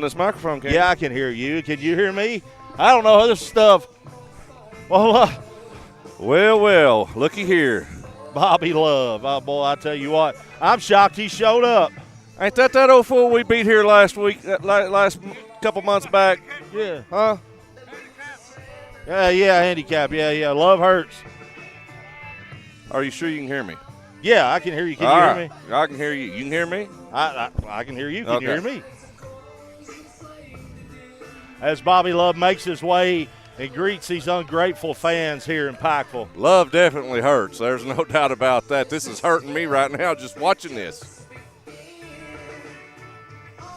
this microphone, can't Yeah, I can hear you. Can you hear me? I don't know this stuff. Well, looky here. Bobby Love. Oh, boy, I tell you what. I'm shocked he showed up. Ain't that old fool we beat here last week, last couple months back? Yeah. Huh? Yeah, handicap. Yeah. Love hurts. Are you sure you can hear me? Yeah, I can hear you. Can you hear me? I can hear you. You can hear me? I can hear you. Can you Okay. hear me? As Bobby Love makes his way and greets these ungrateful fans here in Pikeville. Love definitely hurts. There's no doubt about that. This is hurting me right now just watching this.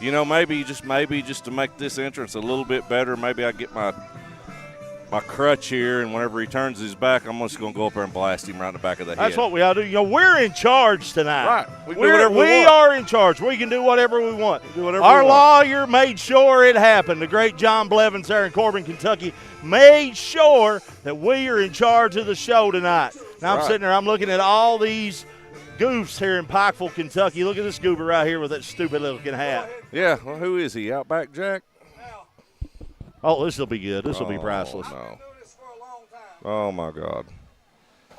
You know, maybe just to make this entrance a little bit better, maybe I get my crutch here, and whenever he turns his back, I'm just going to go up there and blast him right in the back of the head. That's what we ought to do. You know, we're in charge tonight. Right. We can do whatever we want. We are in charge. We can do whatever we want. Whatever Our we want. lawyer made sure it happened. The great John Blevins there in Corbin, Kentucky, made sure that we are in charge of the show tonight. Now I'm sitting there, I'm looking at all these goofs here in Pikeville, Kentucky. Look at this goober right here with that stupid looking hat. Yeah, well, who is he? Outback Jack? Oh, this will be good. This will be priceless. No. Oh, my God.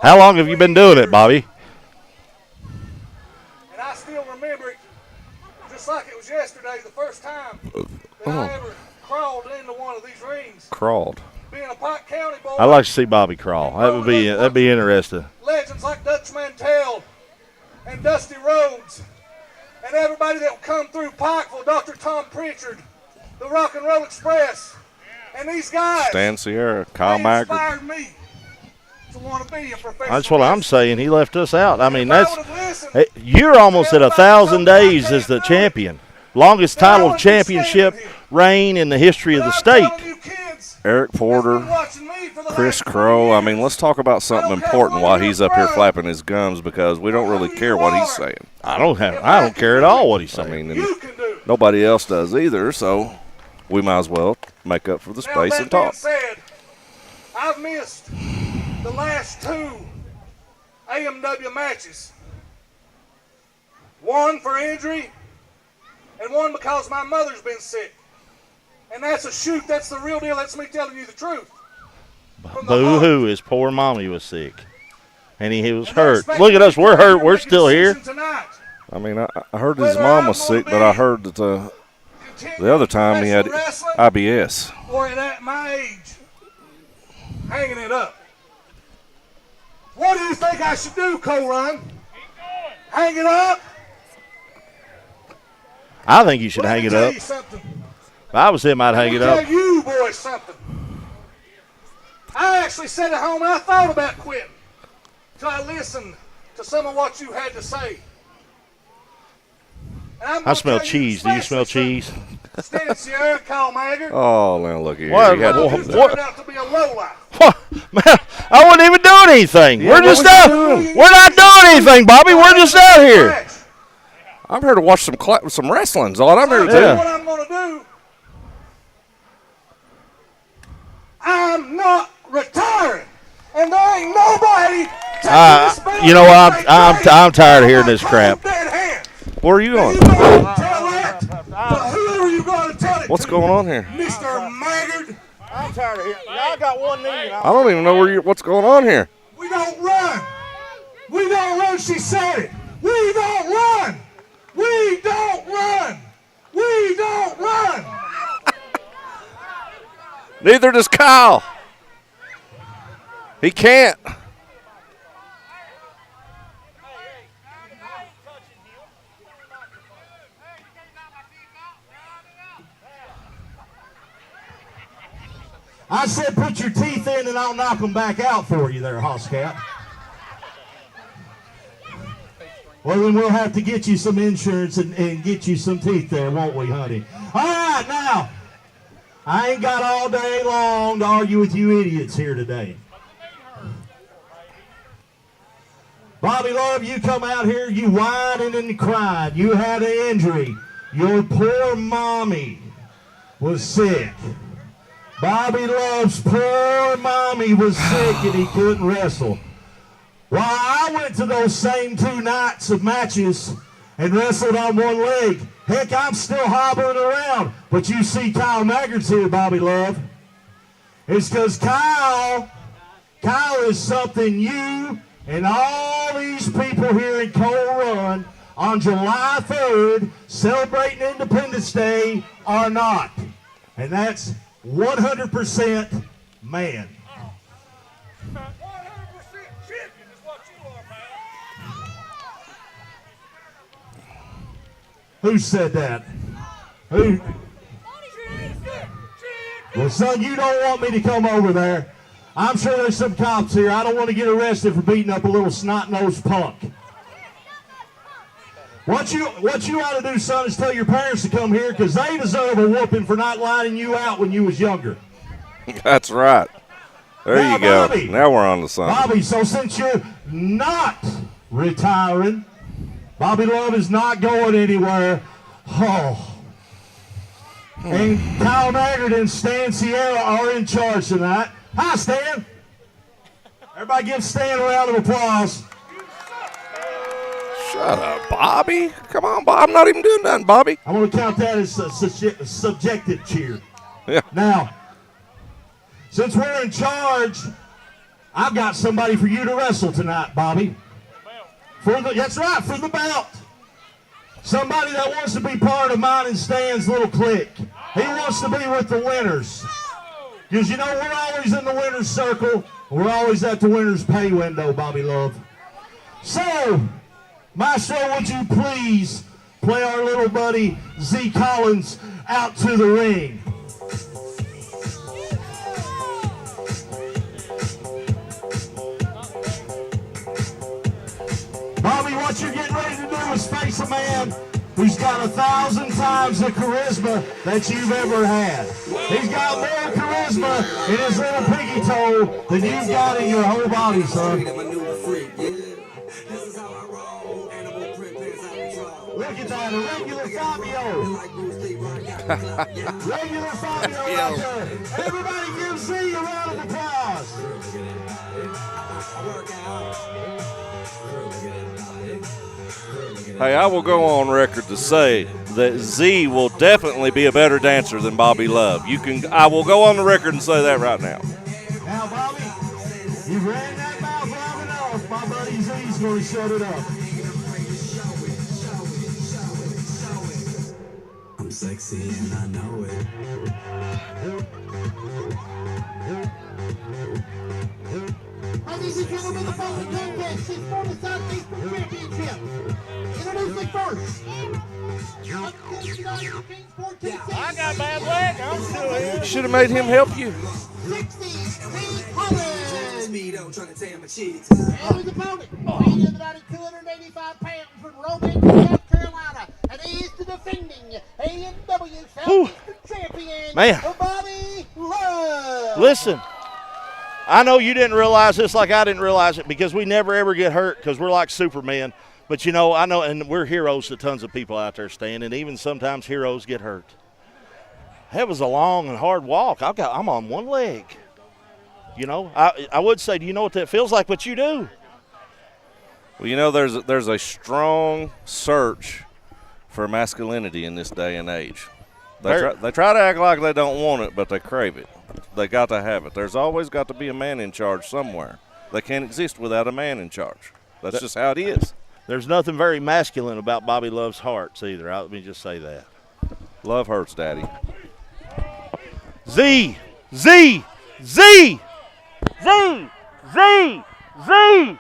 How long have you been doing it, Bobby? And I still remember it just like it was yesterday, the first time that I ever crawled into one of these rings. Crawled. Being a Pike County boy. I'd like to see Bobby crawl. That'd be interesting. Legends like Dutch Mantell and Dusty Rhodes and everybody that would come through Pikeville, Dr. Tom Pritchard, the Rock and Roll Express, and these guys. Stan Sierra, Kyle they Maggard. inspired me to want to be a professional. That's what I'm wrestler. saying. He left us out. I mean, If I would've listened, you're almost at 1,000 days as the champion. Longest title championship reign in the history of the state. Eric Porter, Chris Crow. I mean, let's talk about something important while he's up here flapping his gums, because we don't really care what he's saying. I don't care at all what he's saying. I mean, and nobody else does either, so we might as well make up for the space and talk. Said, I've missed the last 2 AMW matches. One for injury, and one because my mother's been sick. And that's a shoot. That's the real deal. That's me telling you the truth. Boo-hoo, his poor mommy was sick. And he was hurt. Look at us. We're hurt. We're still here. I mean, I heard his mom was sick, but I heard that the other time he had IBS. Or at my age, hanging it up. What do you think I should do, Coron? Hang it up? I think you should hang it up. If I was him, I'd hang it up. Let me tell you boys something. I actually sat at home and I thought about quitting till I listened to some of what you had to say. I smell cheese. Do you smell cheese? Stan Sierra, Kyle Maggard. Oh, now look here. What? Turned out to be a lowlife. Man, I wasn't even doing anything. Yeah, we're just out. We're not doing anything, Bobby. We're just out here. I'm here to watch some wrestling. Is all I'm here to do. What I'm going to do, I'm not retiring, and there ain't nobody taking this belt. You know what? I'm tired of hearing this crap. Where are you going? You going to tell that? But who are you going to tell it What's to? going on here? Mr. Maggard. I'm tired of hearing. I got one knee. I don't even know what's going on here. We don't run. We don't run. She said it. We don't run. We don't run. We don't run. Neither does Kyle. He can't. I said put your teeth in and I'll knock them back out for you there, Hosscat. Well, then we'll have to get you some insurance and get you some teeth there, won't we, honey? All right, now, I ain't got all day long to argue with you idiots here today. Bobby Love, you come out here, you whining and cried. You had an injury. Your poor mommy was sick. Bobby Love's poor mommy was sick and he couldn't wrestle. Well, I went to those same 2 nights of matches and wrestled on one leg. Heck, I'm still hobbling around. But you see Kyle Maggard's here, Bobby Love. It's because Kyle is something you and all these people here in Coal Run on July 3rd celebrating Independence Day are not. And that's 100% man. 100% champion is what you are, man. Who said that? Who? Well, son, you don't want me to come over there. I'm sure there's some cops here. I don't want to get arrested for beating up a little snot-nosed punk. What you ought to do, son, is tell your parents to come here because they deserve a whooping for not lining you out when you was younger. That's right. There Now, you go. Bobby, Now we're on to something. Bobby, so since you're not retiring, Bobby Love is not going anywhere. Oh. And Kyle Maggard and Stan Sierra are in charge tonight. Hi, Stan. Everybody give Stan a round of applause. Shut up, Bobby. Come on, Bob. I'm not even doing nothing, Bobby. I'm going to count that as a subjective cheer. Yeah. Now, since we're in charge, I've got somebody for you to wrestle tonight, Bobby. That's right, for the belt. Somebody that wants to be part of mine and Stan's little clique. He wants to be with the winners. Because, you know, we're always in the winner's circle. We're always at the winner's pay window, Bobby Love. So, Maestro, would you please play our little buddy Z Collins out to the ring? Bobby, what you're getting ready to do is face a man who's got 1,000 times the charisma that you've ever had. He's got more charisma in his little piggy toe than you've got in your whole body, son. Look at that, a regular Fabio. Regular Fabio right there. Everybody give Z a round of applause. Hey, I will go on record to say that Z will definitely be a better dancer than Bobby Love. I will go on the record and say that right now. Now, Bobby, you ran that mouth long enough. My buddy Z's going to shut it up. I'm sexy and I know it. Ladies and gentlemen, the following contest is for the Southeast Championship. Introducing first. I got bad leg. I'm still here. You should have made him help you. 60 Collins. Speedo trying to tear my cheeks. And his opponent, weighing in about 285 pounds from Romania, South Carolina. And he is the defending AMW Southeast Champion, Man. Bobby Love. Listen, I know you didn't realize this like I didn't realize it because we never ever get hurt because we're like Superman. But, you know, I know, and we're heroes to tons of people out there, Stan, and even sometimes heroes get hurt. That was a long and hard walk. I'm on one leg. You know, I would say, do you know what that feels like? But you do. Well, you know, there's a strong search for masculinity in this day and age. They try to act like they don't want it, but they crave it. They got to have it. There's always got to be a man in charge somewhere. They can't exist without a man in charge. That's just how it is. There's nothing very masculine about Bobby Love's hearts either. Let me just say that. Love hurts, Daddy. Z, Z, Z, Z, Z, Z.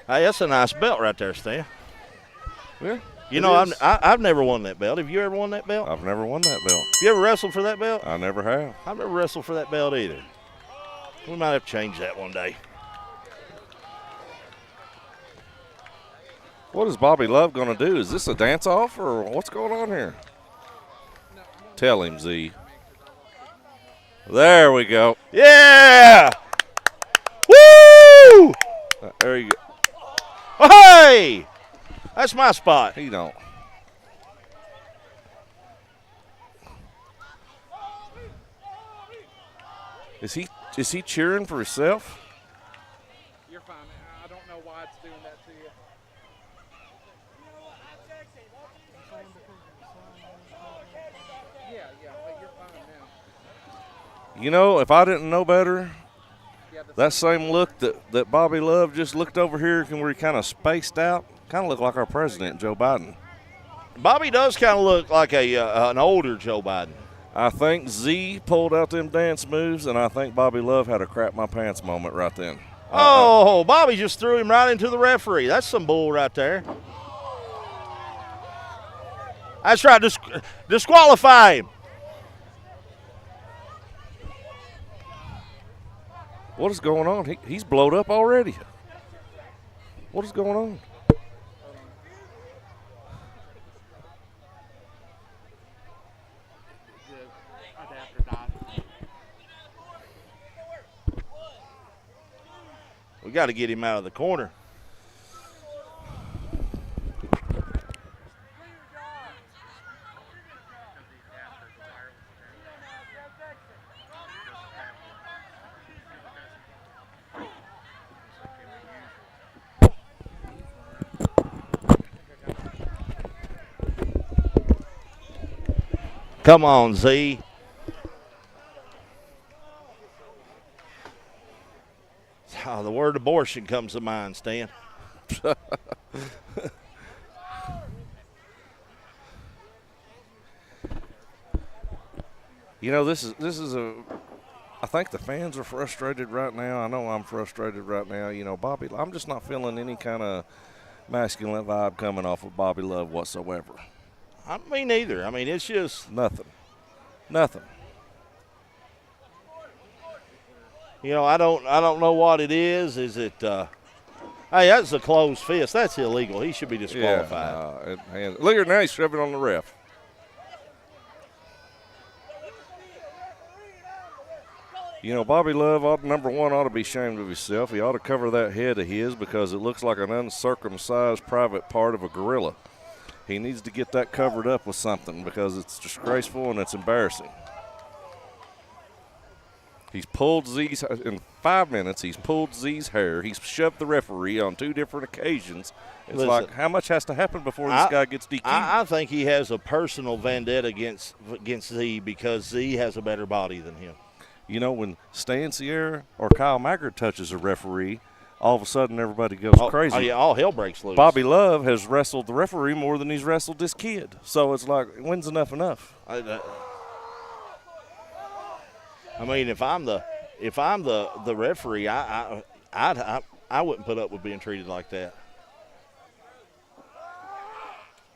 Hey, that's a nice belt right there, Stan. Yeah, You know, I've never won that belt. Have you ever won that belt? I've never won that belt. You ever wrestled for that belt? I never have. I've never wrestled for that belt either. We might have to change that one day. What is Bobby Love going to do? Is this a dance-off or what's going on here? Tell him, Z. There we go. Yeah! Woo! There you go. Hey! That's my spot. He don't. Is he cheering for himself? You're fine. I don't know know why it's doing that to you. Yeah, but you're fine now. You know, if I didn't know better, that same look that Bobby Love just looked over here where he kind of spaced out, kind of looked like our president, Joe Biden. Bobby does kind of look like an older Joe Biden. I think Z pulled out them dance moves, and I think Bobby Love had a crap my pants moment right then. Oh, Bobby just threw him right into the referee. That's some bull right there. That's right. Disqualify him. What is going on? He's blowed up already. What is going on? We got to get him out of the corner. Come on, Z. Oh, the word abortion comes to mind, Stan. You know, this is a. I think the fans are frustrated right now. I know I'm frustrated right now. You know, Bobby, I'm just not feeling any kind of masculine vibe coming off of Bobby Love whatsoever. I mean, neither. I mean, it's just Nothing. You know, I don't know what it is. Is it? Hey, that's a closed fist. That's illegal. He should be disqualified. Yeah, look at now, he's shoving on the ref. You know, Bobby Love, number one, ought to be ashamed of himself. He ought to cover that head of his because it looks like an uncircumcised private part of a gorilla. He needs to get that covered up with something because it's disgraceful and it's embarrassing. He's pulled Z's, in 5 minutes, he's pulled Z's hair. He's shoved the referee on 2 different occasions. It's like, how much has to happen before this guy gets DQ'd? I think he has a personal vendetta against Z because Z has a better body than him. You know, when Stan Sierra or Kyle Maggard touches a referee, all of a sudden everybody goes crazy. Oh, yeah, all hell breaks loose. Bobby Love has wrestled the referee more than he's wrestled this kid. So it's like, when's enough? I mean, if I'm the referee, I wouldn't put up with being treated like that.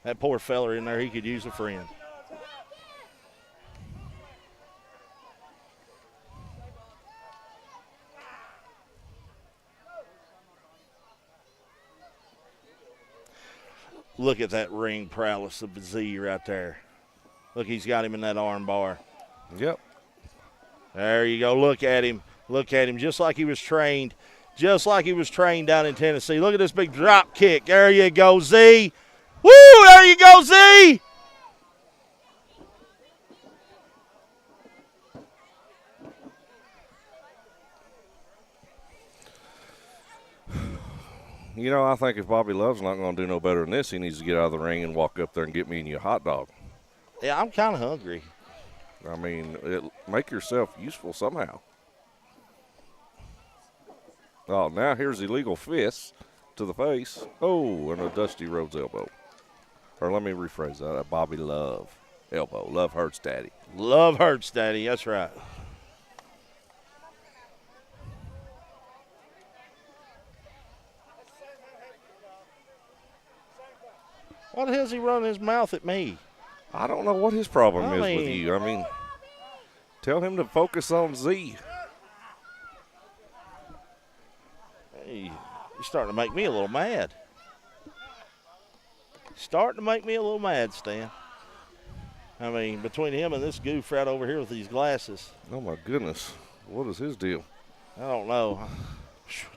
That poor fella in there, he could use a friend. Look at that ring prowess of Z right there. Look, he's got him in that arm bar. Yep. There you go. Look at him. Look at him. Just like he was trained. Just like he was trained down in Tennessee. Look at this big drop kick. There you go, Z. Woo! There you go, Z. You know, I think if Bobby Love's not going to do no better than this, he needs to get out of the ring and walk up there and get me and you a hot dog. Yeah, I'm kind of hungry. I mean, make yourself useful somehow. Oh, now here's illegal fists to the face. Oh, and a Dusty Rhodes elbow. Or let me rephrase that, a Bobby Love elbow. Love hurts, Daddy. Love hurts, Daddy. That's right. Why the hell's he running his mouth at me? I don't know what his problem is with you. I mean, tell him to focus on Z. Hey, you're starting to make me a little mad. Starting to make me a little mad, Stan. I mean, between him and this goof right over here with these glasses. Oh, my goodness. What is his deal? I don't know.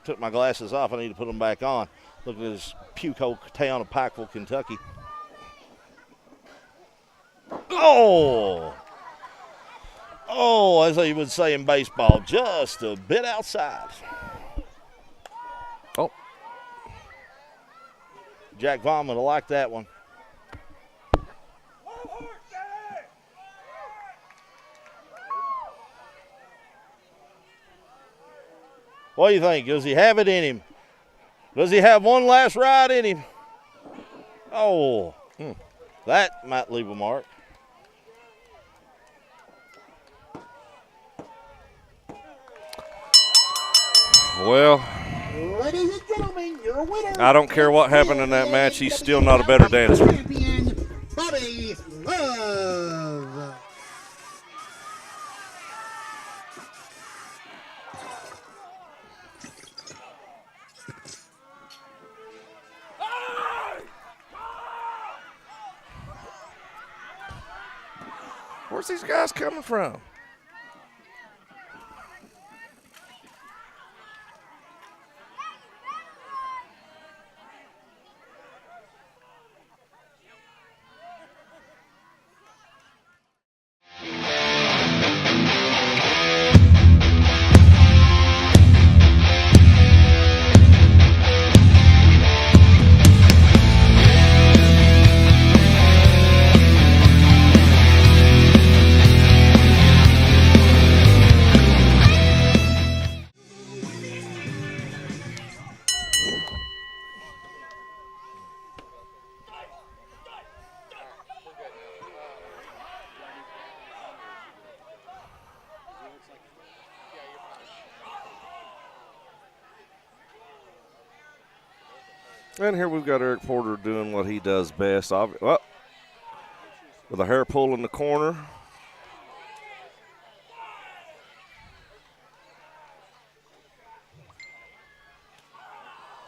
Took my glasses off. I need to put them back on. Look at this puke hole town of Pikeville, Kentucky. Oh, as they would say in baseball, just a bit outside. Oh, Jack Vaughn will like that one. What do you think? Does he have it in him? Does he have one last ride in him? Oh, that might leave a mark. Well, Ladies and gentlemen, your winner. I don't care what happened in that match. He's still not a better dancer. Champion, Bobby Love. Where's these guys coming from? And here we've got Eric Porter doing what he does best. Well, with a hair pull in the corner.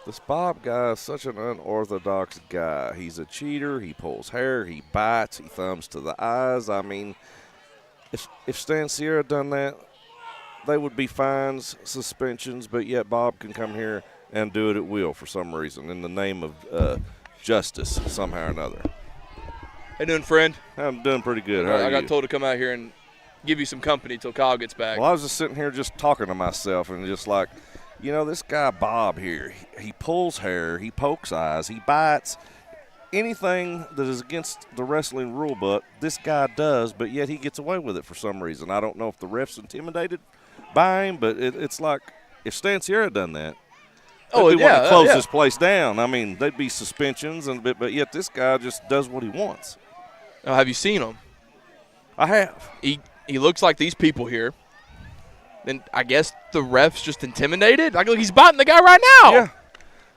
This Bob guy is such an unorthodox guy. He's a cheater. He pulls hair. He bites. He thumbs to the eyes. I mean, if Stan Sierra done that, they would be fines, suspensions, but yet Bob can come here and do it at will for some reason in the name of justice somehow or another. How you doing, friend? I'm doing pretty good. How are I got you? told to come out here and give you some company till Kyle gets back. Well, I was just sitting here just talking to myself and just like, you know, this guy Bob here, he pulls hair, he pokes eyes, he bites. Anything that is against the wrestling rule book, this guy does, but yet he gets away with it for some reason. I don't know if the ref's intimidated by him, but it's like if Stan Sierra done that, they'd want to close this place down. I mean, they'd be suspensions, but yet this guy just does what he wants. Oh, have you seen him? I have. He looks like these people here. Then I guess the ref's just intimidated. Like, look, he's biting the guy right now. Yeah.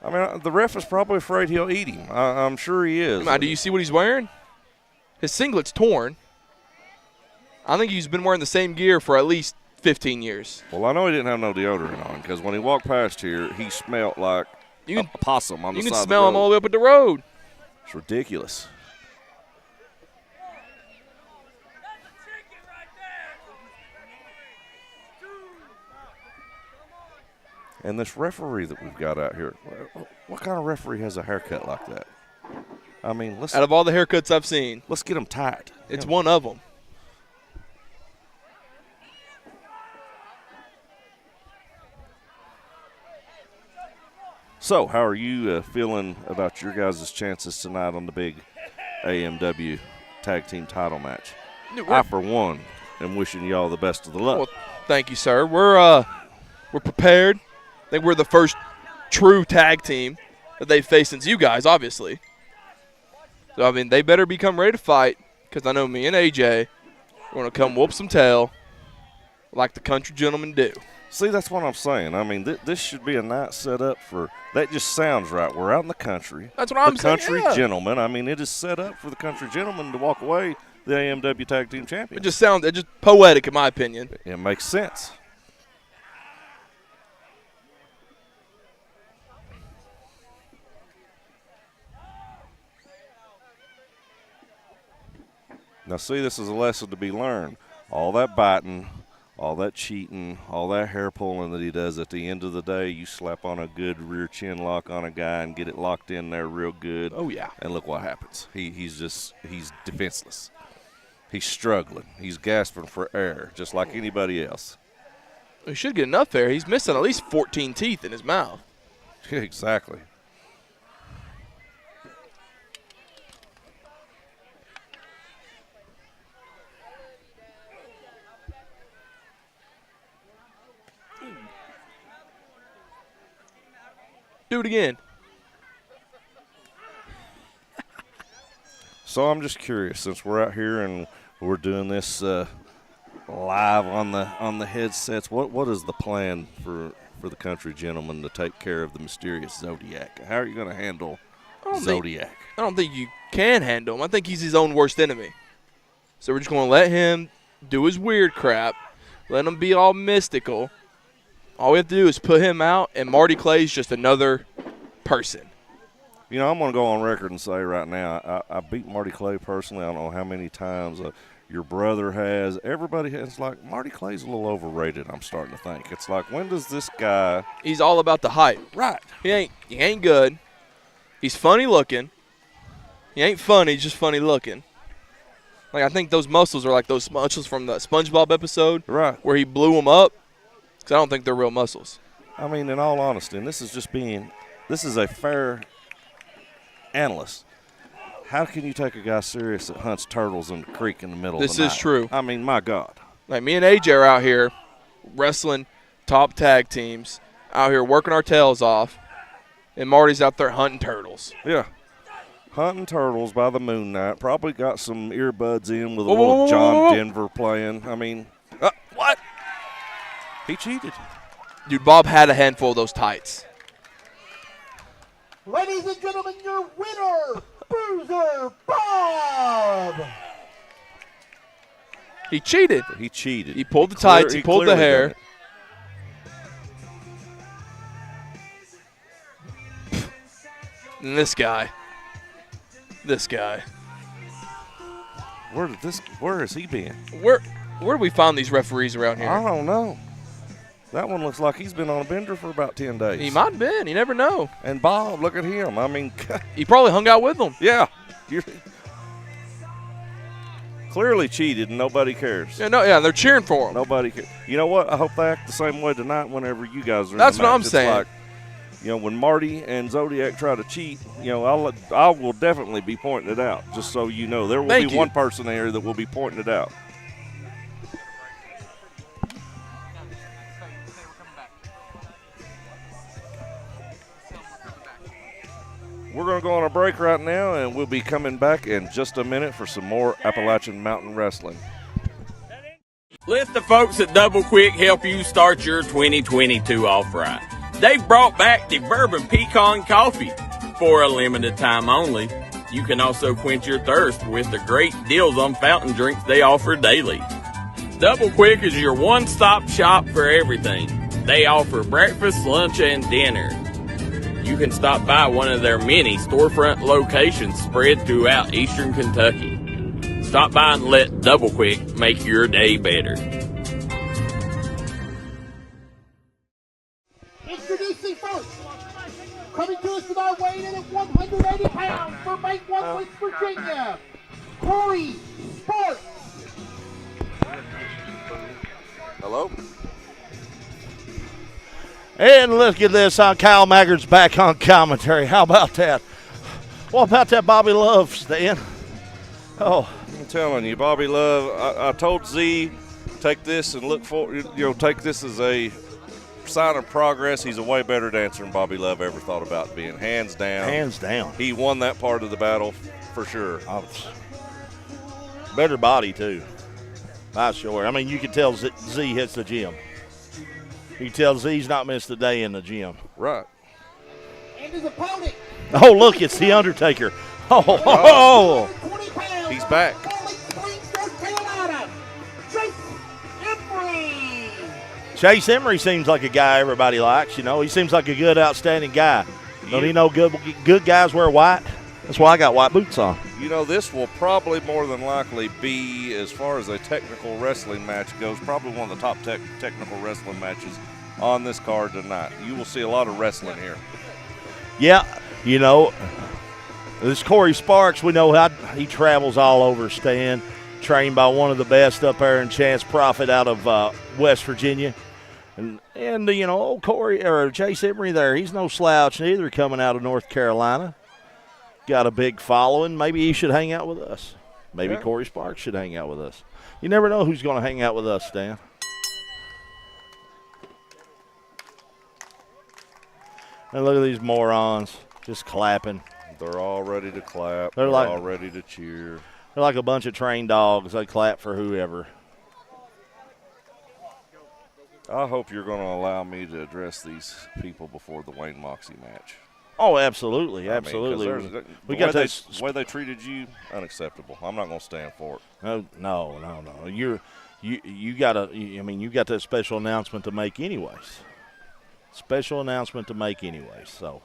I mean, the ref is probably afraid he'll eat him. I'm sure he is. Do you see what he's wearing? His singlet's torn. I think he's been wearing the same gear for at least 15 years. Well, I know he didn't have no deodorant on because when he walked past here, he smelled like a possum on the side of the road. You can smell him all the way up at the road. It's ridiculous. And this referee that we've got out here, what kind of referee has a haircut like that? I mean, out of all the haircuts I've seen, let's get them tight. It's one of them. So, how are you feeling about your guys' chances tonight on the big AMW tag team title match? I, for one, am wishing you all the best of the luck. Well, thank you, sir. We're prepared. I think we're the first true tag team that they've faced since you guys, obviously. So, I mean, they better become ready to fight because I know me and AJ are going to come whoop some tail like the country gentlemen do. See, that's what I'm saying. I mean, this should be a night set up for – that just sounds right. We're out in the country. That's what I'm saying. The country gentlemen. I mean, it is set up for the country gentlemen to walk away the AMW Tag Team Champion. It just poetic in my opinion. It makes sense. Now, see, this is a lesson to be learned. All that biting, all that cheating, all that hair pulling that he does, at the end of the day, you slap on a good rear chin lock on a guy and get it locked in there real good. Oh, yeah. And look what happens. He's defenseless. He's struggling. He's gasping for air, just like anybody else. He should get enough air. He's missing at least 14 teeth in his mouth. Exactly. Do it again. So I'm just curious, since we're out here and we're doing this live on the headsets, what is the plan for the country gentlemen to take care of the mysterious Xodiak? How are you going to handle Xodiak? I don't think you can handle him. I think he's his own worst enemy. So we're just going to let him do his weird crap, let him be all mystical. All we have to do is put him out, and Marty Clay's just another person. You know, I'm going to go on record and say right now, I beat Marty Clay personally. I don't know how many times your brother has. Everybody has. It's like, Marty Clay's a little overrated, I'm starting to think. It's like, when does this guy – He's all about the hype. Right. He ain't good. He's funny looking. He ain't funny, he's just funny looking. Like, I think those muscles are like those muscles from the SpongeBob episode. Right. Where he blew them up. Because I don't think they're real muscles. I mean, in all honesty, and this is a fair analyst. How can you take a guy serious that hunts turtles in the creek in the middle of the night? This is true. I mean, my God. Like, me and AJ are out here wrestling top tag teams, out here working our tails off, and Marty's out there hunting turtles. Yeah. Hunting turtles by the moon night. Probably got some earbuds in with a little John Denver playing. I mean, what? He cheated. Dude, Bob had a handful of those tights. Ladies and gentlemen, your winner, Bruiser Bob. He cheated. He cheated. He pulled the tights. He pulled the hair. And this guy. Where has he been? Where do we find these referees around here? I don't know. That one looks like he's been on a bender for about 10 days. He might have been. You never know. And Bob, look at him. I mean, he probably hung out with them. Yeah. Clearly cheated and nobody cares. Yeah, they're cheering for him. Nobody cares. You know what? I hope they act the same way tonight whenever you guys are That's in the what I'm match. saying. Like, you know, when Marty and Xodiak try to cheat, you know, I will definitely be pointing it out, just so you know. There will be one person there that will be pointing it out. We're going to go on a break right now, and we'll be coming back in just a minute for some more Appalachian Mountain Wrestling. Let the folks at Double Quick help you start your 2022 off right. They've brought back the Bourbon Pecan Coffee for a limited time only. You can also quench your thirst with the great deals on fountain drinks they offer daily. Double Quick is your one-stop shop for everything. They offer breakfast, lunch, and dinner. You can stop by one of their many storefront locations spread throughout eastern Kentucky. Stop by and let Double Quick make your day better. Introducing first, coming to us tonight weighing in at 180 pounds from Maggard, West Virginia, Corey Sparks. Hello? And look at this, Kyle Maggard's back on commentary. How about that? What about that Bobby Love, Stan? Oh, I'm telling you, Bobby Love, I told Z, take this and look for, take this as a sign of progress. He's a way better dancer than Bobby Love ever thought about being, hands down. Hands down. He won that part of the battle for sure. Better body, too. By sure. I mean, you can tell Z hits the gym. You can tell Z's not missed a day in the gym. Right. And his opponent. Oh, look, it's The Undertaker. Oh. He's back. Chase Emery seems like a guy everybody likes, you know. He seems like a good, outstanding guy. Don't you know good guys wear white? That's why I got white boots on. You know, this will probably more than likely be, as far as a technical wrestling match goes, probably one of the top technical wrestling matches on this card tonight. You will see a lot of wrestling here. Yeah, you know, this Corey Sparks, we know how he travels all over, Stan, trained by one of the best up there in Chance Profit out of West Virginia. And you know, old Corey, or Chase Emery there, he's no slouch neither, coming out of North Carolina. Got a big following. Maybe he should hang out with us. Maybe Corey Sparks should hang out with us. You never know who's going to hang out with us, Stan. And look at these morons just clapping. They're all ready to clap. They're all ready to cheer. They're like a bunch of trained dogs. They clap for whoever. I hope you're going to allow me to address these people before the Wayne Moxxi match. Oh, absolutely, absolutely. The way they treated you, unacceptable. I'm not going to stand for it. No. You got that special announcement to make anyways. So,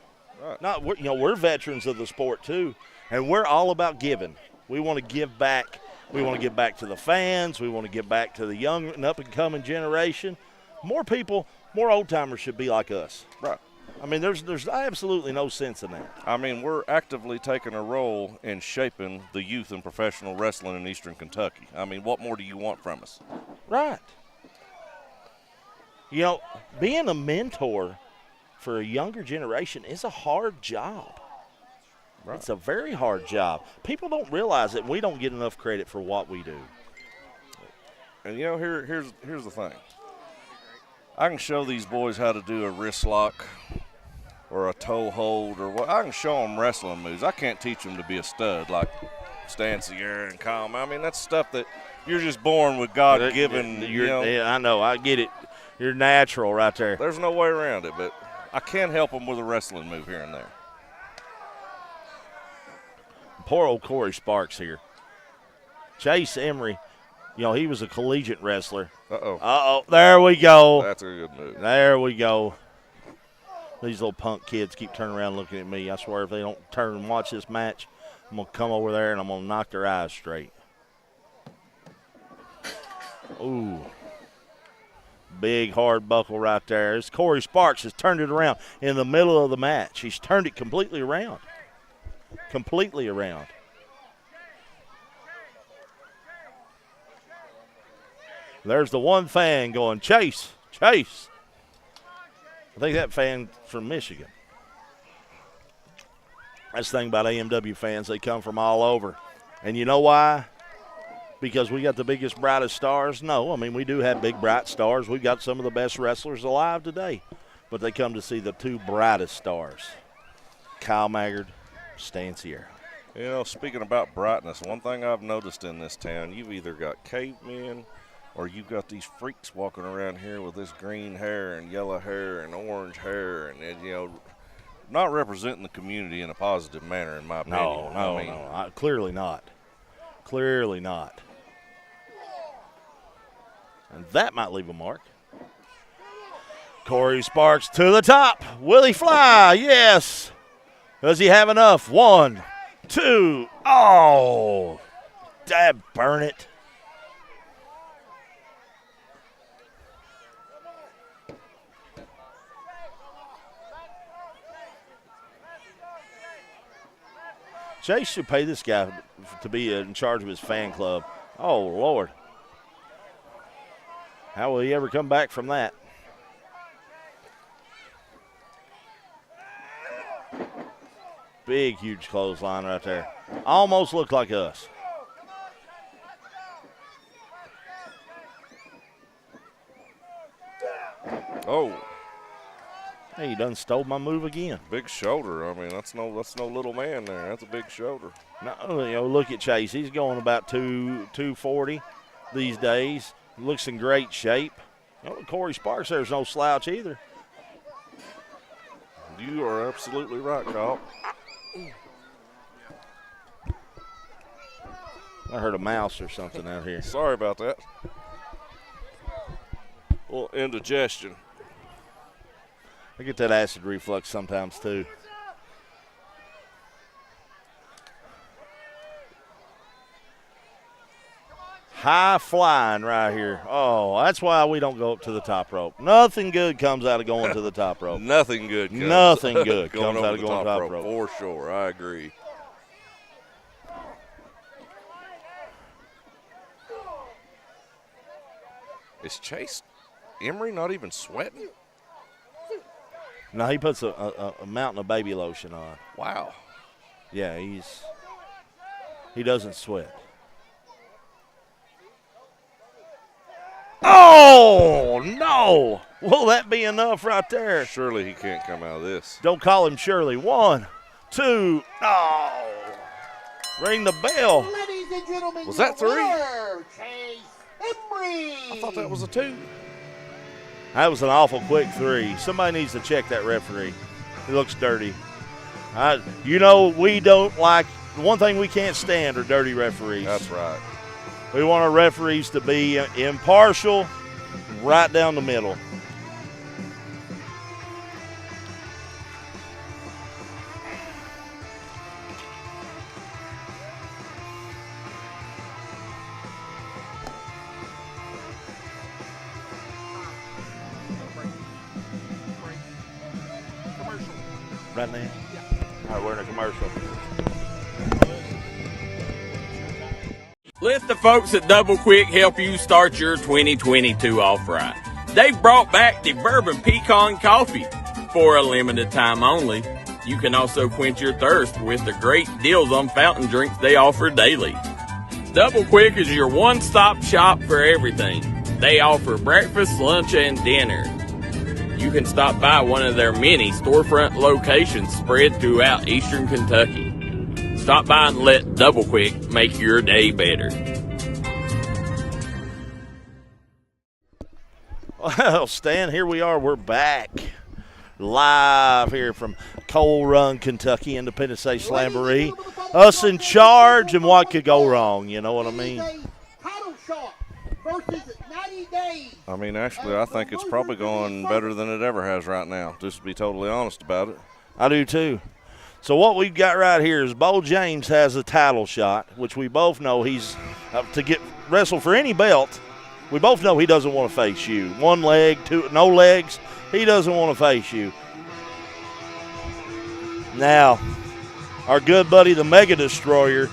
right. We're veterans of the sport too, and we're all about giving. We want to give back. We want to give back to the fans. We want to give back to the young and up and coming generation. More people, more old timers should be like us. Right. I mean, there's absolutely no sense in that. I mean, we're actively taking a role in shaping the youth and professional wrestling in Eastern Kentucky. I mean, what more do you want from us? Right. You know, being a mentor for a younger generation is a hard job. Right. It's a very hard job. People don't realize it, and we don't get enough credit for what we do. And, here's the thing. I can show these boys how to do a wrist lock or a toe hold or what. I can show them wrestling moves. I can't teach them to be a stud like Stancier and Calm. I mean, that's stuff that you're just born with God-given. Yeah, I know. I get it. You're natural right there. There's no way around it, but I can help them with a wrestling move here and there. Poor old Corey Sparks here. Chase Emery, he was a collegiate wrestler. Uh-oh. There we go. That's a good move. There we go. These little punk kids keep turning around looking at me. I swear if they don't turn and watch this match, I'm going to come over there and I'm going to knock their eyes straight. Ooh. Big hard buckle right there. This Corey Sparks has turned it around in the middle of the match. He's turned it completely around. There's the one fan going, Chase. I think that fan from Michigan. That's the thing about AMW fans. They come from all over. And you know why? Because we got the biggest, brightest stars? No, I mean, we do have big, bright stars. We've got some of the best wrestlers alive today. But they come to see the two brightest stars, Kyle Maggard, Stancier. Speaking about brightness, one thing I've noticed in this town, you've either got cavemen or you've got these freaks walking around here with this green hair and yellow hair and orange hair and not representing the community in a positive manner, in my opinion. No. Clearly not. And that might leave a mark. Corey Sparks to the top. Will he fly? Yes. Does he have enough? 1, 2. Oh, dad burn it. Chase should pay this guy to be in charge of his fan club. Oh, Lord. How will he ever come back from that? Big, huge clothesline right there. Almost looked like us. Oh. Hey, he done stole my move again. Big shoulder. I mean, that's no little man there. That's a big shoulder. No, look at Chase. He's going about 240 these days. Looks in great shape. Corey Sparks there's no slouch either. You are absolutely right, Kyle. I heard a mouse or something out here. Sorry about that. A little indigestion. I get that acid reflux sometimes too. High flying right here. Oh, that's why we don't go up to the top rope. Nothing good comes out of going to the top rope. Nothing good comes comes out of going going to the top rope. For sure, I agree. Is Chase Emery not even sweating? No, he puts a mountain of baby lotion on. Wow. Yeah, he doesn't sweat. Oh, no. Will that be enough right there? Surely he can't come out of this. Don't call him Shirley. 1, 2. Oh. Ring the bell. Ladies and gentlemen, Was that 3? Chase Emery. I thought that was a 2. That was an awful quick 3. Somebody needs to check that referee. He looks dirty. We don't like – one thing we can't stand are dirty referees. That's right. We want our referees to be impartial, right down the middle. Right now? All right, we're in a commercial. Let the folks at Double Quick help you start your 2022 off right. They've brought back the bourbon pecan coffee for a limited time only. You can also quench your thirst with the great deals on fountain drinks they offer daily. Double Quick is your one-stop shop for everything. They offer breakfast, lunch, and dinner. You can stop by one of their many storefront locations spread throughout eastern Kentucky. Stop by and let Double Quick make your day better. Well, Stan, here we are. We're back live here from Coal Run, Kentucky, Independence Day Slamboree. Us in charge, and what could go wrong? You know what I mean? Title shot versus 90 days. I mean, actually, I think it's probably going better than it ever has right now, just to be totally honest about it. I do, too. So what we've got right here is Beau James has a title shot, which we both know he's to wrestle for any belt. We both know he doesn't want to face you. One leg, no legs. He doesn't want to face you. Now, our good buddy, the Mega Destroyer,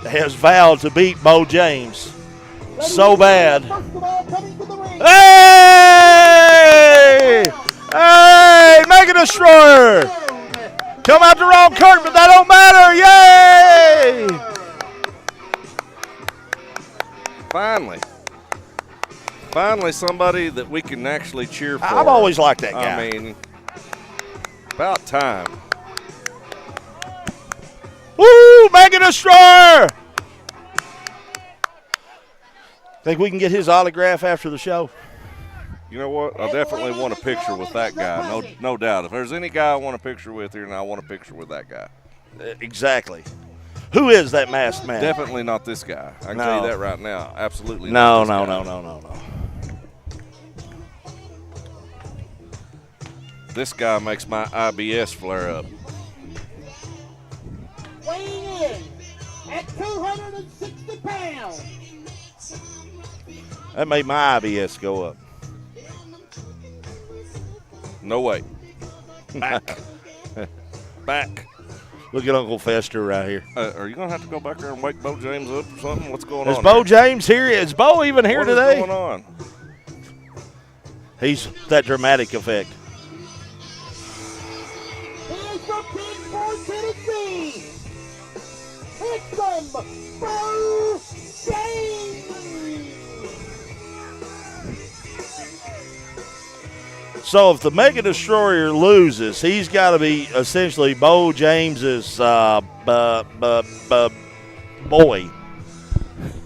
has vowed to beat Beau James so bad. Hey! Hey, Mega Destroyer! Come out the wrong curtain, but that don't matter. Yay! Finally somebody that we can actually cheer for. I've always liked that guy. I mean, about time. Woo! Mega Destroyer! Think we can get his autograph after the show? You know what? I definitely want a picture with that guy. No doubt. If there's any guy I want a picture with here, and I want a picture with that guy. Exactly. Who is that masked man? Definitely not this guy. I can tell you that right now. Absolutely no. not. No. This guy makes my IBS flare up. Weighing in at 260 pounds. That made my IBS go up. No way. Back. Back. Look at Uncle Fester right here. Are you going to have to go back there and wake Beau James up or something? What's going on? Is Beau James here? Is Beau even here today? What's going on? He's that dramatic effect. Here's from Kingsport, Tennessee. It's from Beau James. So if the Mega Destroyer loses, he's got to be essentially Beau James's boy.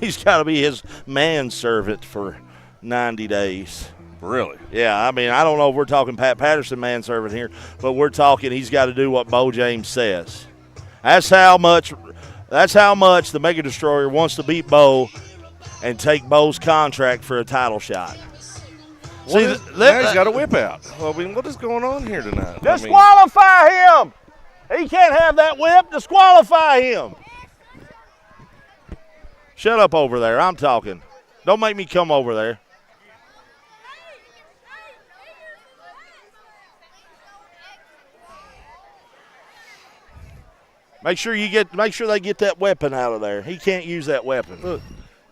He's got to be his manservant for 90 days. Really? Yeah, I mean, I don't know if we're talking Pat Patterson manservant here, but we're talking he's got to do what Beau James says. That's how much the Mega Destroyer wants to beat Beau and take Beau's contract for a title shot. Now he's got a whip out. Well, I mean, what is going on here tonight? Disqualify him. He can't have that whip. Disqualify him. Shut up over there. I'm talking. Don't make me come over there. Make sure they get that weapon out of there. He can't use that weapon. Look,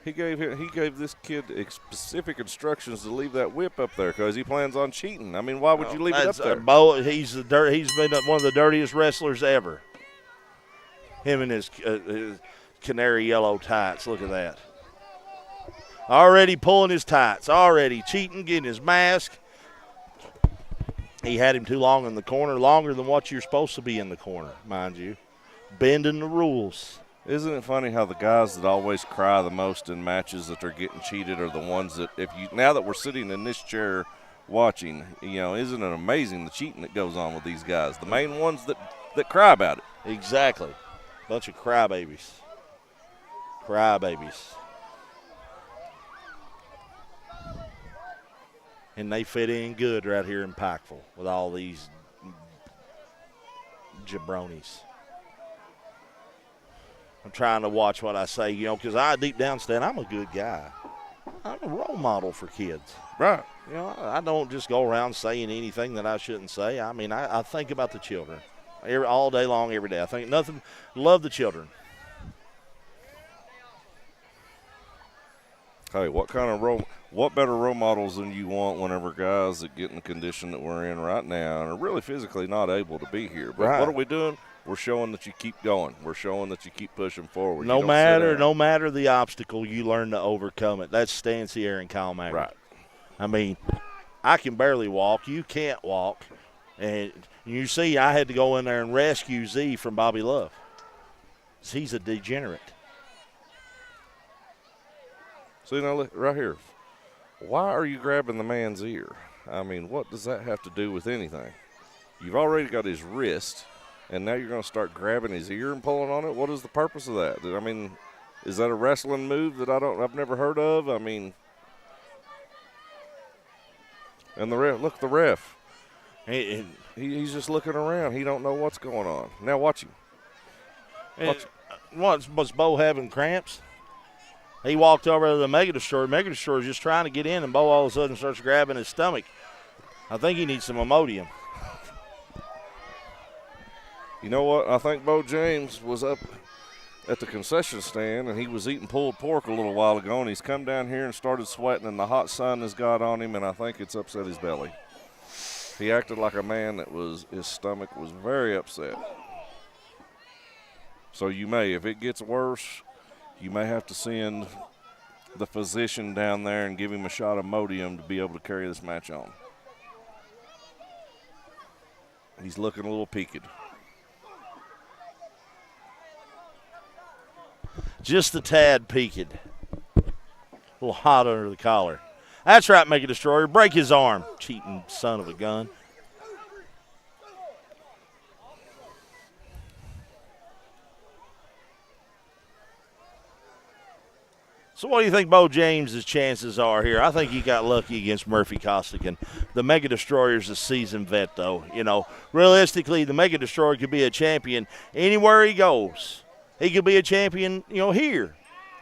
he gave this kid specific instructions to leave that whip up there because he plans on cheating. I mean, why would you leave it up there? Beau, he's been one of the dirtiest wrestlers ever. Him and his canary yellow tights. Look at that. Already pulling his tights. Already cheating, getting his mask. He had him too long in the corner, longer than what you're supposed to be in the corner, mind you. Bending the rules. Isn't it funny how the guys that always cry the most in matches that they're getting cheated are the ones that, now that we're sitting in this chair watching, isn't it amazing the cheating that goes on with these guys? The main ones that cry about it. Exactly. Bunch of crybabies. Crybabies. And they fit in good right here in Pikeville with all these jabronis. I'm trying to watch what I say, because I deep down stand, I'm a good guy. I'm a role model for kids. Right. I don't just go around saying anything that I shouldn't say. I mean, I think about the children all day long, every day. I think love the children. Hey, what better role models than you want whenever guys that get in the condition that we're in right now and are really physically not able to be here? But What are we doing? We're showing that you keep going. We're showing that you keep pushing forward. No matter the obstacle, you learn to overcome it. That's Stancy and Kyle Maggard. Right. I mean, I can barely walk. You can't walk. And you see, I had to go in there and rescue Z from Bobby Love. He's a degenerate. See, now, right here. Why are you grabbing the man's ear? I mean, what does that have to do with anything? You've already got his wrist, and now you're going to start grabbing his ear and pulling on it? What is the purpose of that? I mean, is that a wrestling move that I've never heard of? I mean, and the ref. He's just looking around. He don't know what's going on. Now watch him. Was Beau having cramps? He walked over to the Mega Destroyer. Mega Destroyer is just trying to get in, and Beau all of a sudden starts grabbing his stomach. I think he needs some Imodium. You know what? I think Beau James was up at the concession stand, and he was eating pulled pork a little while ago, and he's come down here and started sweating, and the hot sun has got on him, and I think it's upset his belly. He acted like a man his stomach was very upset. So if it gets worse, you may have to send the physician down there and give him a shot of Imodium to be able to carry this match on. He's looking a little peaked. Just a tad peaked. A little hot under the collar. That's right, Mega Destroyer. Break his arm, cheating son of a gun. So what do you think Beau James' chances are here? I think he got lucky against Murphy Costigan. The Mega Destroyer's a seasoned vet, though. Realistically, the Mega Destroyer could be a champion anywhere he goes. He could be a champion, here.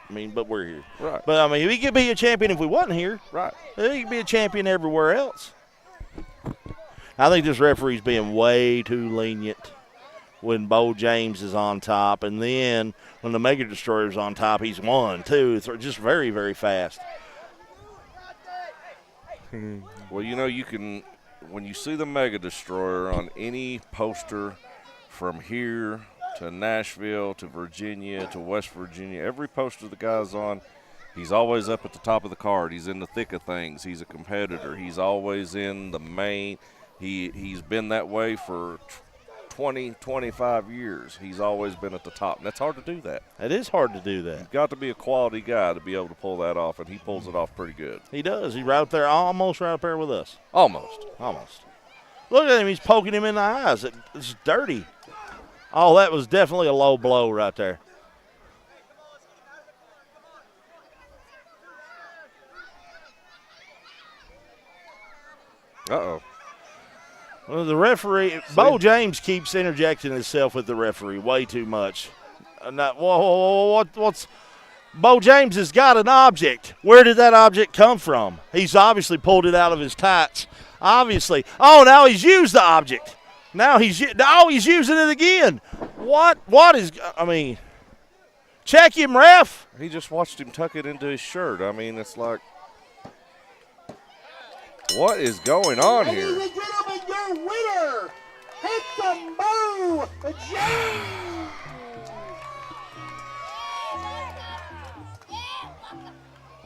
I mean, but we're here. Right. But, I mean, he could be a champion if we wasn't here. Right. He could be a champion everywhere else. I think this referee's being way too lenient when Beau James is on top. And then when the Mega Destroyer's on top, he's 1, 2, 3, just very, very fast. Well, you can, when you see the Mega Destroyer on any poster from here to Nashville to Virginia to West Virginia, every poster the guy's on, he's always up at the top of the card. He's in the thick of things. He's a competitor. He's always in the main. He's been that way for 20, 25 years. He's always been at the top. And that's hard to do that. It is hard to do that. You've got to be a quality guy to be able to pull that off, and he pulls it off pretty good. He does. He's right up there, almost right up there with us. Almost. Look at him. He's poking him in the eyes. It's dirty. Oh, that was definitely a low blow right there. Uh-oh. Well, the referee, Beau James keeps interjecting himself with the referee way too much. What's Beau James has got an object. Where did that object come from? He's obviously pulled it out of his tights. Obviously. Oh, now he's used the object. Now he's using it again. What is, I mean, check him, ref. He just watched him tuck it into his shirt. I mean, it's like, what is going on here? Ladies and gentlemen, your winner, handsome Beau James.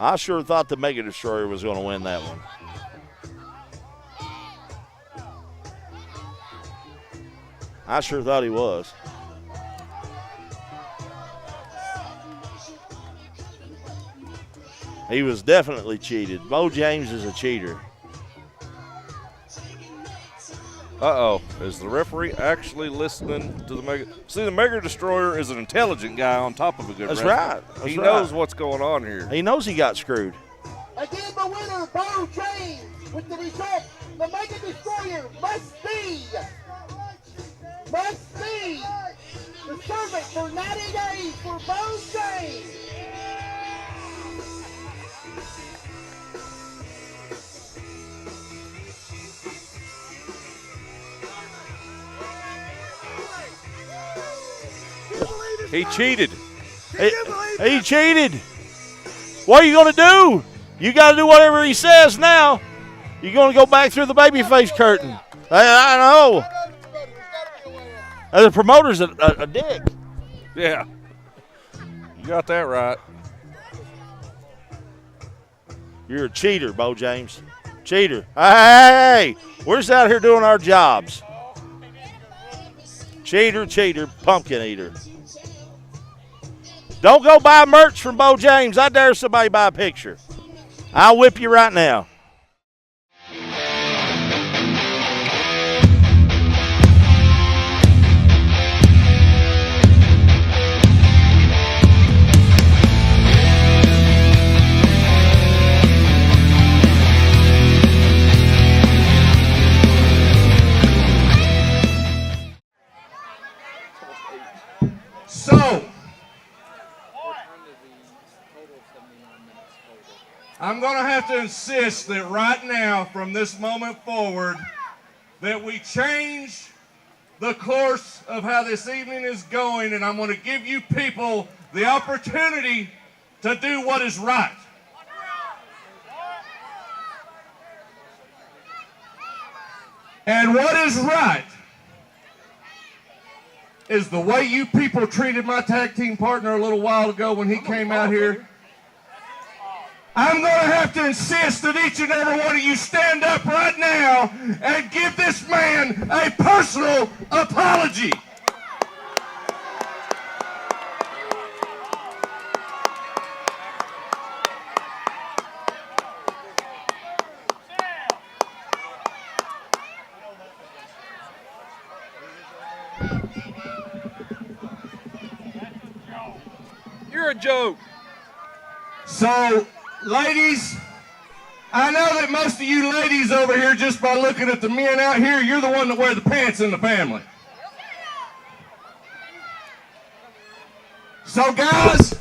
I sure thought the Mega Destroyer was going to win that one. I sure thought he was. He was definitely cheated. Beau James is a cheater. Uh-oh. Is the referee actually listening to the Mega? See, the Mega Destroyer is an intelligent guy on top of a good That's referee. right. That's He right. knows what's going on here. He knows he got screwed. Again, the winner, Beau James, with the result, the Mega Destroyer must be the servant for 90 days for Beau James. He cheated. He cheated. What are you going to do? You got to do whatever he says now. You're going to go back through the babyface curtain. I know. The promoter's a dick. Yeah. You got that right. You're a cheater, Beau James. Cheater. Hey, we're just out here doing our jobs. Cheater, cheater, pumpkin eater. Don't go buy merch from Beau James. I dare somebody buy a picture. I'll whip you right now. So, I'm going to have to insist that right now, from this moment forward, that we change the course of how this evening is going, and I'm going to give you people the opportunity to do what is right. And what is right is the way you people treated my tag team partner a little while ago when he came out here. I'm going to have to insist that each and every one of you stand up right now and give this man a personal apology. You're a joke. So, ladies, I know that most of you ladies over here, just by looking at the men out here, you're the one that wear the pants in the family. So, guys,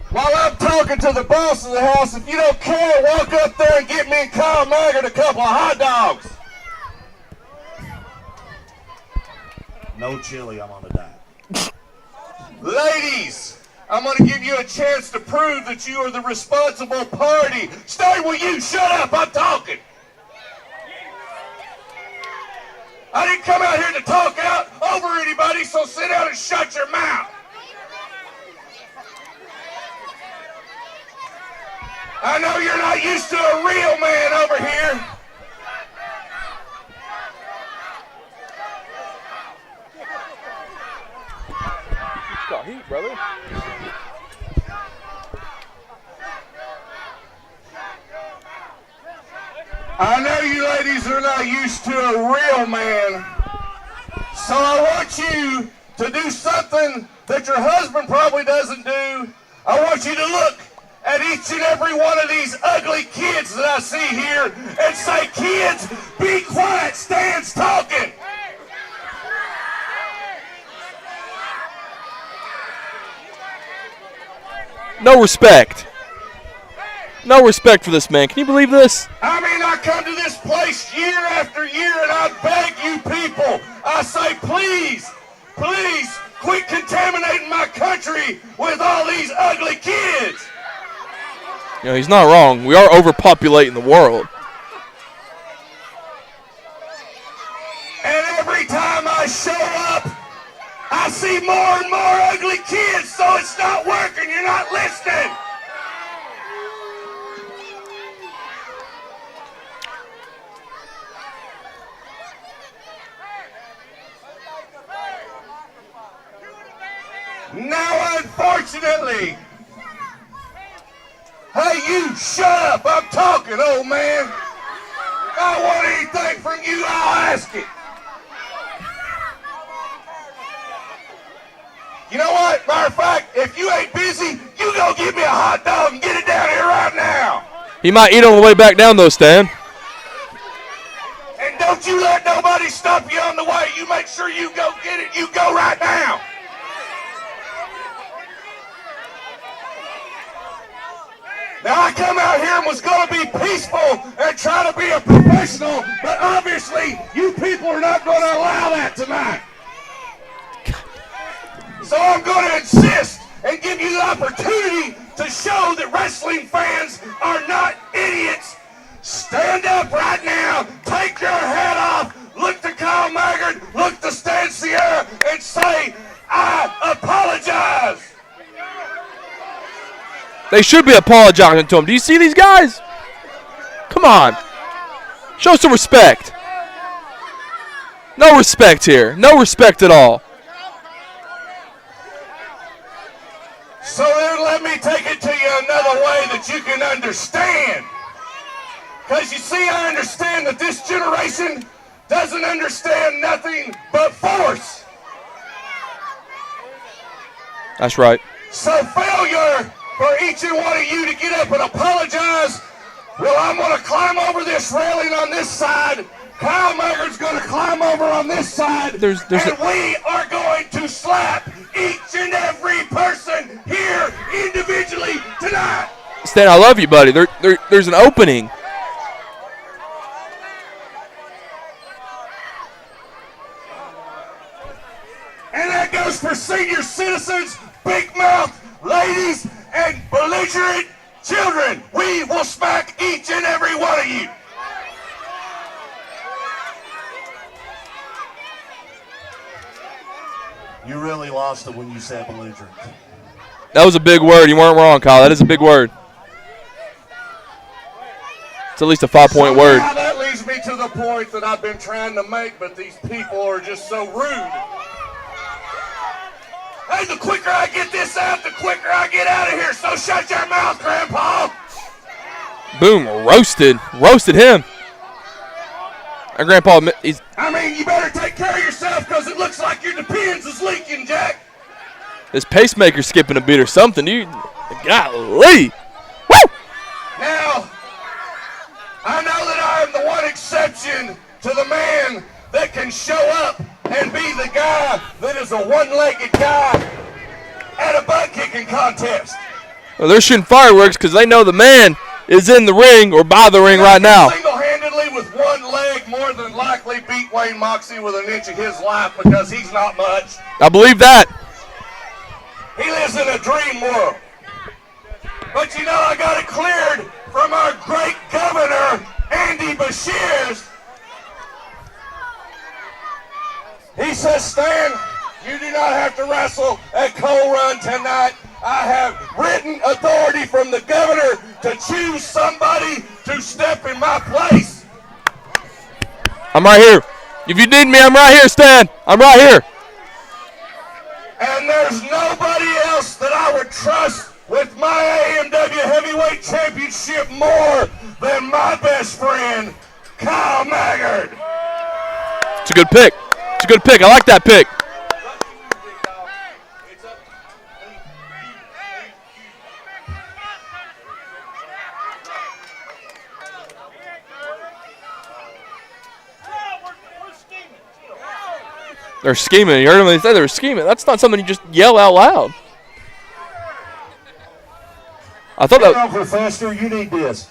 while I'm talking to the boss of the house, if you don't care, walk up there and get me and Kyle Maggard a couple of hot dogs. No chili, I'm on a diet. Ladies, I'm going to give you a chance to prove that you are the responsible party. Stay with you. Shut up. I'm talking. I didn't come out here to talk out over anybody, so sit down and shut your mouth. I know you're not used to a real man over here. It's got heat, brother. I know you ladies are not used to a real man, so I want you to do something that your husband probably doesn't do. I want you to look at each and every one of these ugly kids that I see here and say, kids, be quiet, Stan's talking. No respect. No respect for this man. Can you believe this? I mean, I come to this place year after year and I beg you people, I say, please, please quit contaminating my country with all these ugly kids. You know, he's not wrong. We are overpopulating the world. And every time I show up, I see more and more ugly kids, so it's not working. You're not listening. Now, unfortunately, hey, you shut up. I'm talking, old man. If I want anything from you, I'll ask it. You know what? Matter of fact, if you ain't busy, you go get me a hot dog and get it down here right now. He might eat on the way back down, though, Stan. And don't you let nobody stop you on the way. You make sure you go get it. You go right now. Now, I come out here and was going to be peaceful and try to be a professional, but obviously you people are not going to allow that tonight. So I'm going to insist and give you the opportunity to show that wrestling fans are not idiots. Stand up right now, take your hat off, look to Kyle Maggard, look to Stan Sierra, and say, I apologize. They should be apologizing to him. Do you see these guys? Come on. Show some respect. No respect here. No respect at all. So then let me take it to you another way that you can understand. Because you see, I understand that this generation doesn't understand nothing but force. That's right. So failure for each and one of you to get up and apologize. Well, I'm going to climb over this railing on this side. Kyle Maggard's going to climb over on this side. And we are going to slap each and every person here individually tonight. Stan, I love you, buddy. There's an opening. And that goes for senior citizens, big mouth ladies, and belligerent children. We will smack each and every one of you. You really lost it when you said belligerent. That was a big word. You weren't wrong, Kyle. That is a big word. It's at least a 5-point word. Now that leads me to the point that I've been trying to make, but these people are just so rude. Hey, the quicker I get this out, the quicker I get out of here. So shut your mouth, Grandpa. Boom, roasted. Roasted him. And Grandpa, he's... I mean, you better take care of yourself because it looks like your depends is leaking, Jack. His pacemaker's skipping a beat or something, dude. Golly. Woo! Now, I know that I am the one exception to the man that can show up and be the guy that is a one-legged guy at a butt-kicking contest. Well, they're shooting fireworks because they know the man is in the ring or by the ring right now. Single-handedly with one leg more than likely beat Wayne Moxxi with an inch of his life because he's not much. I believe that. He lives in a dream world. But you know, I got it cleared from our great governor, Andy Beshears. He says, Stan, you do not have to wrestle at Coal Run tonight. I have written authority from the governor to choose somebody to step in my place. I'm right here. If you need me, I'm right here, Stan. I'm right here. And there's nobody else that I would trust with my AMW Heavyweight Championship more than my best friend, Kyle Maggard. It's a good pick. It's a good pick. I like that pick. They're scheming. You heard them? They said they were scheming. That's not something you just yell out loud. I thought that. Hang on, Professor, you need this.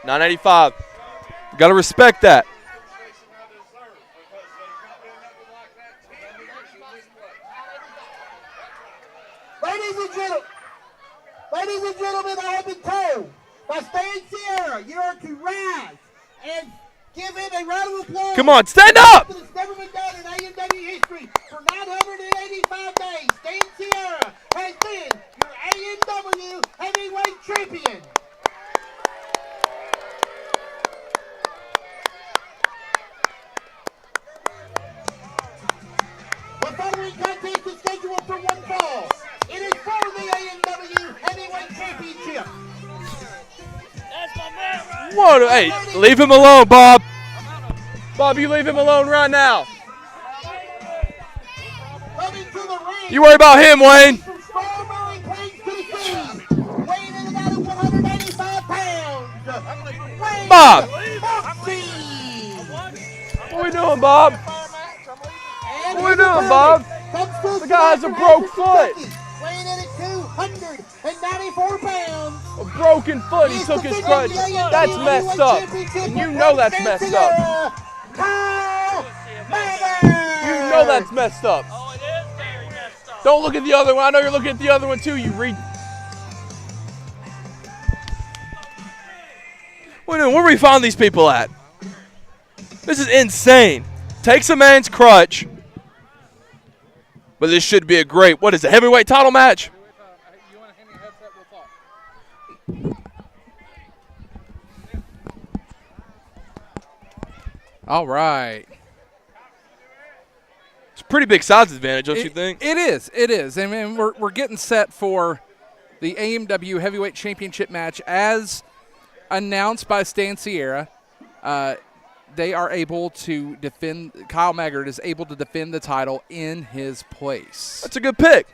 $9.85. Got to respect that. Ladies and gentlemen, I have been told by Stan Sierra, you are to rise and Give him a round of applause. Come on, stand up. It's never been done in AMW history. For 985 days, Stan Sierra has been your AMW heavyweight champion. The following contest is scheduled for one fall. It is for the AMW heavyweight championship. That's my man right What? Hey, leave him alone, Bob. Bob, you leave him alone right now. Coming to the ring. You worry about him, Wayne. From Strawberry Plains, Tennessee, weighing in about 185 pounds. Wayne Bob. Moxxi. What are we doing, Bob? And What are we doing, Bob? The guy has a broke foot. Weighing in at 294 pounds. A broken foot. He took his crutch. That's messed up. And you know that's messed up. Kyle Maggard. You know that's messed up. Oh, it is very messed up. Don't look at the other one. I know you're looking at the other one too. You read. Where do we find these people at? This is insane. Takes a man's crutch. But this should be a great, what is it, heavyweight title match? You want to hand me a headset? We'll talk. All right. It's a pretty big size advantage, don't you think? It is. It is. I mean, we're getting set for the AMW Heavyweight Championship match as announced by Stan Sierra. They are able to defend. Kyle Maggard is able to defend the title in his place. That's a good pick.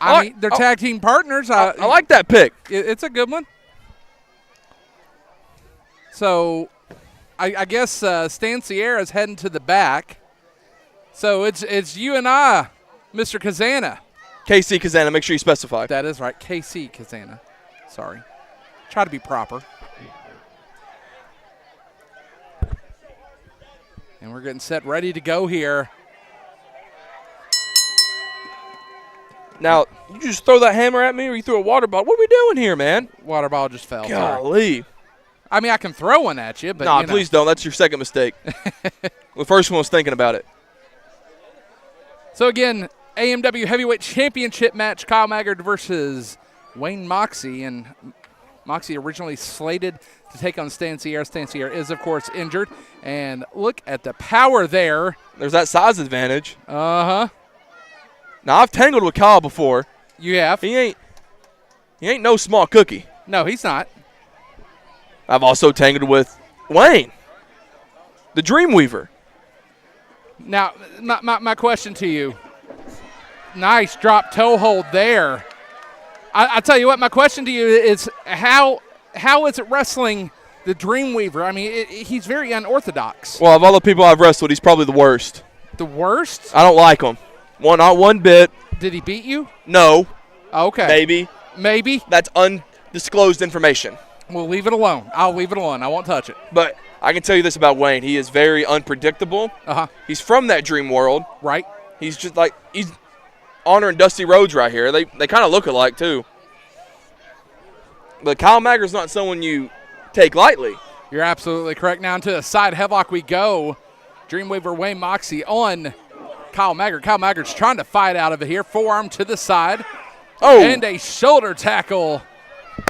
I mean, they're tag team partners. I like that pick. It's a good one. So, I guess Stan Sierra is heading to the back. So it's you and I, Mr. Kazana. KC Kazana, make sure you specify. That is right, KC Kazana. Sorry. Try to be proper. And we're getting set, ready to go here. Now, you just throw that hammer at me or you threw a water bottle? What are we doing here, man? Water ball just fell. Golly. I mean, I can throw one at you, but nah, you know. Please don't. That's your second mistake. The first one was thinking about it. So again, AMW Heavyweight Championship match, Kyle Maggard versus Wayne Moxxi. And Moxxi originally slated to take on Stan Sierra. Stan Sierra is, of course, injured. And look at the power there. There's that size advantage. Uh-huh. Now, I've tangled with Kyle before. You have? He ain't no small cookie. No, he's not. I've also tangled with Wayne, the Dreamweaver. Now, my question to you. Nice drop toe hold there. I tell you what, my question to you is how is it wrestling the Dreamweaver? I mean, he's very unorthodox. Well, of all the people I've wrestled, he's probably the worst. The worst? I don't like him. Not one bit. Did he beat you? No. Okay. Maybe. Maybe? That's undisclosed information. We'll leave it alone. I'll leave it alone. I won't touch it. But I can tell you this about Wayne. He is very unpredictable. Uh-huh. He's from that dream world. Right. He's just like, he's Honor and Dusty Rhodes right here. They kind of look alike, too. But Kyle Maggard's not someone you take lightly. You're absolutely correct. Now into a side headlock we go. Dreamweaver Wayne Moxxi on Kyle Maggard. Kyle Maggard's trying to fight out of it here. Forearm to the side. Oh. And a shoulder tackle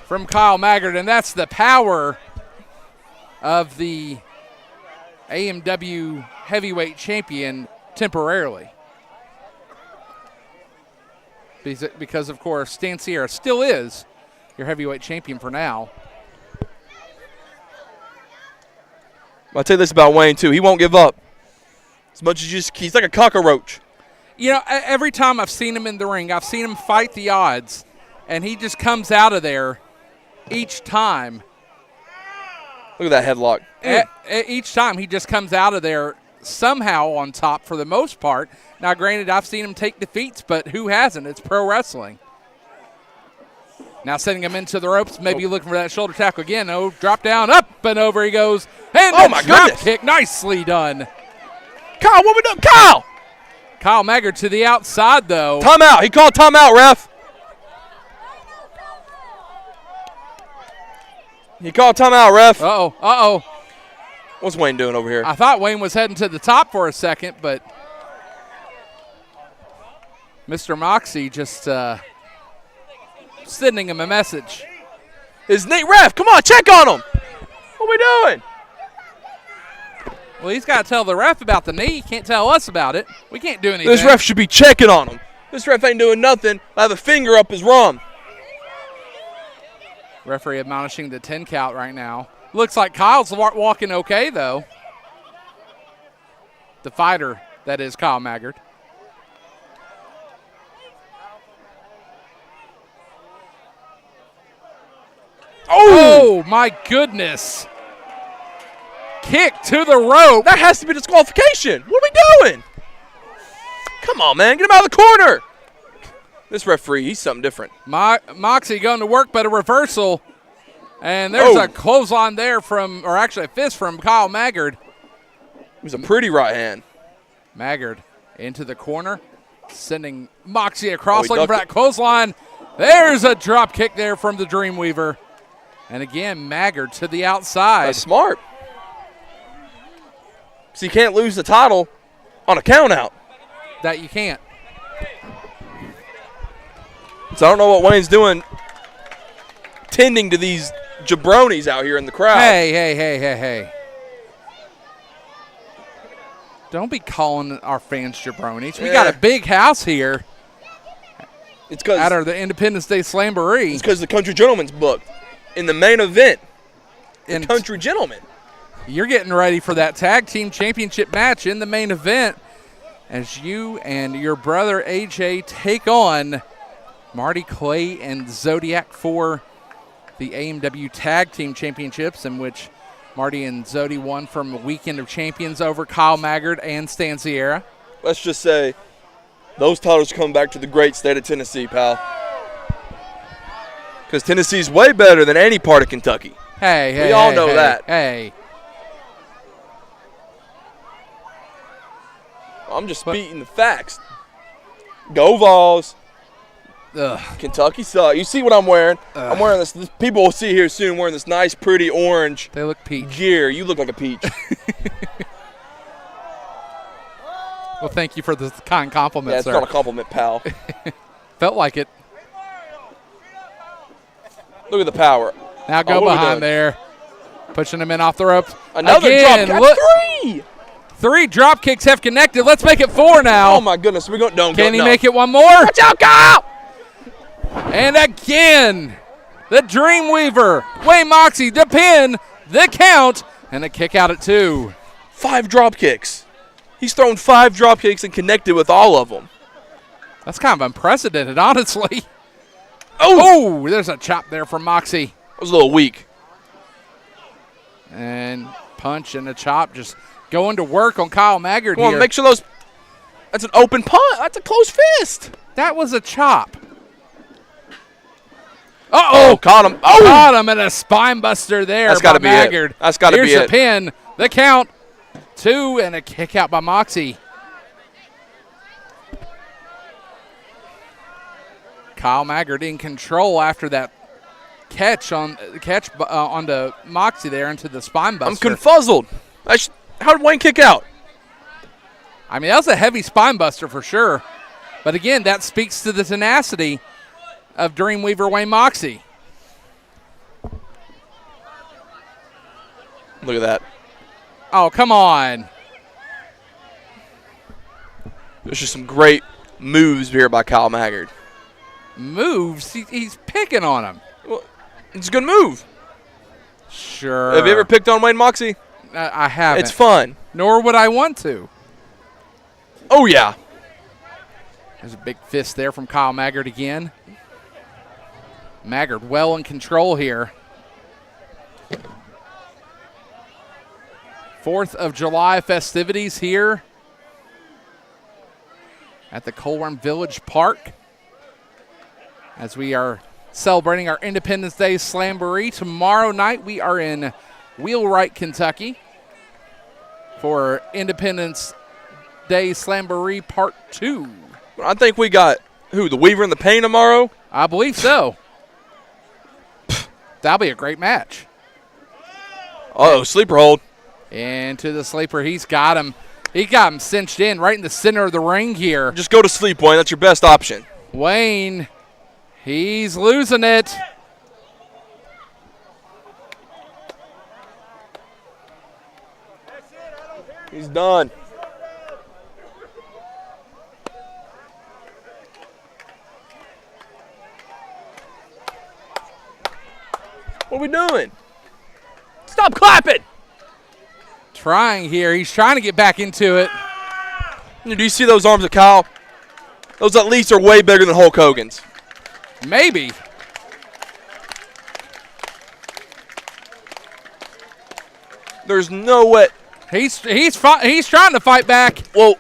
from Kyle Maggard. And that's the power of the AMW heavyweight champion temporarily. Because, of course, Stan Sierra still is your heavyweight champion for now. I'll tell you this about Wayne, too. He won't give up. As much as he's like a cockroach. You know, every time I've seen him in the ring, I've seen him fight the odds, and he just comes out of there each time. Look at that headlock. Each time he just comes out of there somehow on top for the most part. Now, granted, I've seen him take defeats, but who hasn't? It's pro wrestling. Now sending him into the ropes, maybe looking for that shoulder tackle again. Oh, drop down, up and over he goes. And oh, my drop goodness. Kick, nicely done. Kyle, what we doing? Kyle! Kyle Maggard to the outside, though. Timeout. He called timeout, ref. He called timeout, ref. Uh-oh. What's Wayne doing over here? I thought Wayne was heading to the top for a second, but Mr. Moxxi just sending him a message. His knee, ref, come on, check on him. What are we doing? Well, he's got to tell the ref about the knee. He can't tell us about it. We can't do anything. This ref should be checking on him. This ref ain't doing nothing. I have a finger up his rum. Referee admonishing the 10 count right now. Looks like Kyle's walking okay, though. The fighter, that is Kyle Maggard. Oh, my goodness. Kick to the rope. That has to be disqualification. What are we doing? Come on, man. Get him out of the corner. This referee, he's something different. Moxxi going to work, but a reversal. And there's a clothesline there from, or actually a fist from Kyle Maggard. It was a pretty right hand. Maggard into the corner, sending Moxxi across, looking for that clothesline. There's a drop kick there from the Dreamweaver. And again, Maggard to the outside. That's smart. So you can't lose the title on a count out. That you can't. So I don't know what Wayne's doing tending to these jabronis out here in the crowd. Hey. Don't be calling our fans jabronis. We got a big house here. It's because out of the Independence Day Slamboree. It's because the Country Gentleman's booked in the main event. The Country Gentleman. You're getting ready for that tag team championship match in the main event as you and your brother AJ take on Marty, Clay, and Xodiak for the AMW Tag Team Championships, in which Marty and Zodi won from a Weekend of Champions over Kyle Maggard and Stan Sierra. Let's just say those titles come back to the great state of Tennessee, pal. Because Tennessee's way better than any part of Kentucky. We all know that. Hey. I'm just speaking the facts. Go Vols. Ugh. Kentucky sucks. You see what I'm wearing? I'm wearing this. People will see here soon wearing this nice, pretty orange. They look peach. Gear. You look like a peach. Well, thank you for the kind compliment, yeah, it's sir. not a compliment, pal. Felt like it. Look at the power. Now go behind there. Pushing him in off the ropes. Another again, drop kick. Three drop kicks have connected. Let's make it four now. Oh, my goodness. We're going Can he make it one more? Watch out, Kyle! And again, the Dreamweaver, Wayne Moxxi, the pin, the count, and a kick out at 2. 5 drop kicks. He's thrown 5 drop kicks and connected with all of them. That's kind of unprecedented, honestly. Oh, there's a chop there from Moxxi. That was a little weak. And punch and a chop just going to work on Kyle Maggard here. Make sure those – that's an open punch. That's a close fist. That was a chop. Uh-oh. Caught him. Oh. Caught him and a spine buster there. That's got to be Maggard. That's got to be it. Here's the pin, the count, 2, and a kick out by Moxxi. Kyle Maggard in control after that catch onto Moxxi there into the spine buster. I'm confuzzled. How did Wayne kick out? I mean, that was a heavy spine buster for sure. But again, that speaks to the tenacity of Dreamweaver Wayne Moxxi. Look at that. Oh, come on. There's just some great moves here by Kyle Maggard. Moves? He's picking on him. Well, it's a good move. Sure. Have you ever picked on Wayne Moxxi? I haven't. It's fun. Nor would I want to. Oh, yeah. There's a big fist there from Kyle Maggard again. Maggard well in control here. 4th of July festivities here at the Colburn Village Park as we are celebrating our Independence Day Slamboree. Tomorrow night we are in Wheelwright, Kentucky for Independence Day Slamboree Part 2. I think we got, who, the Weaver and the Pain tomorrow? I believe so. That'll be a great match. Uh-oh, sleeper hold. Into the sleeper. He's got him. He got him cinched in right in the center of the ring here. Just go to sleep, Wayne. That's your best option. Wayne, he's losing it. He's done. What are we doing? Stop clapping. Trying here. He's trying to get back into it. Do you see those arms of Kyle? Those at least are way bigger than Hulk Hogan's. Maybe. There's no way. He's trying to fight back. Well,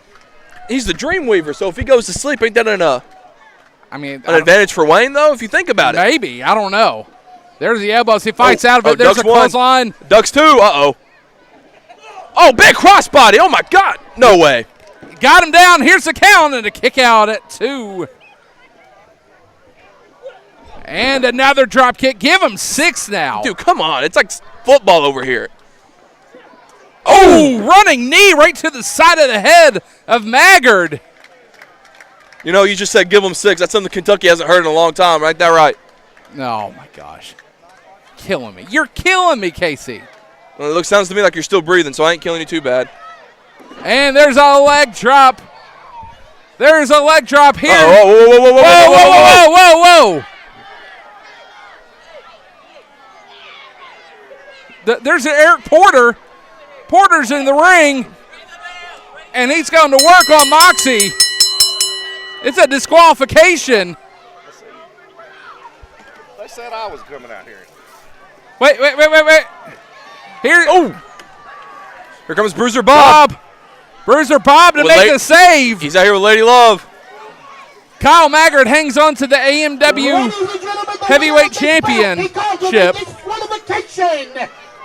he's the Dreamweaver, so if he goes to sleep, ain't that an advantage for Wayne, though, if you think about it? Maybe. I don't know. There's the elbows. He fights out of it. There's a clothesline. Ducks 2. Uh-oh. Oh, big crossbody. Oh, my God. No way. Got him down. Here's the count and a kick out at 2. And another drop kick. Give him 6 now. Dude, come on. It's like football over here. Oh, running knee right to the side of the head of Maggard. You know, you just said give him 6. That's something Kentucky hasn't heard in a long time. Right there, right? Oh, my gosh. Killing me. You're killing me, Casey. Well, sounds to me like you're still breathing, so I ain't killing you too bad. And there's a leg drop. There's a leg drop here. Whoa, whoa, whoa, whoa, whoa, whoa, whoa, whoa, whoa, whoa. There's an Eric Porter. Porter's in the ring, and he's going to work on Moxxi. It's a disqualification. They said I was coming out here. Wait. Here comes Bruiser Bob. Bruiser Bob to make the save. He's out here with Lady Love. Kyle Maggard hangs on to the AMW Heavyweight Championship.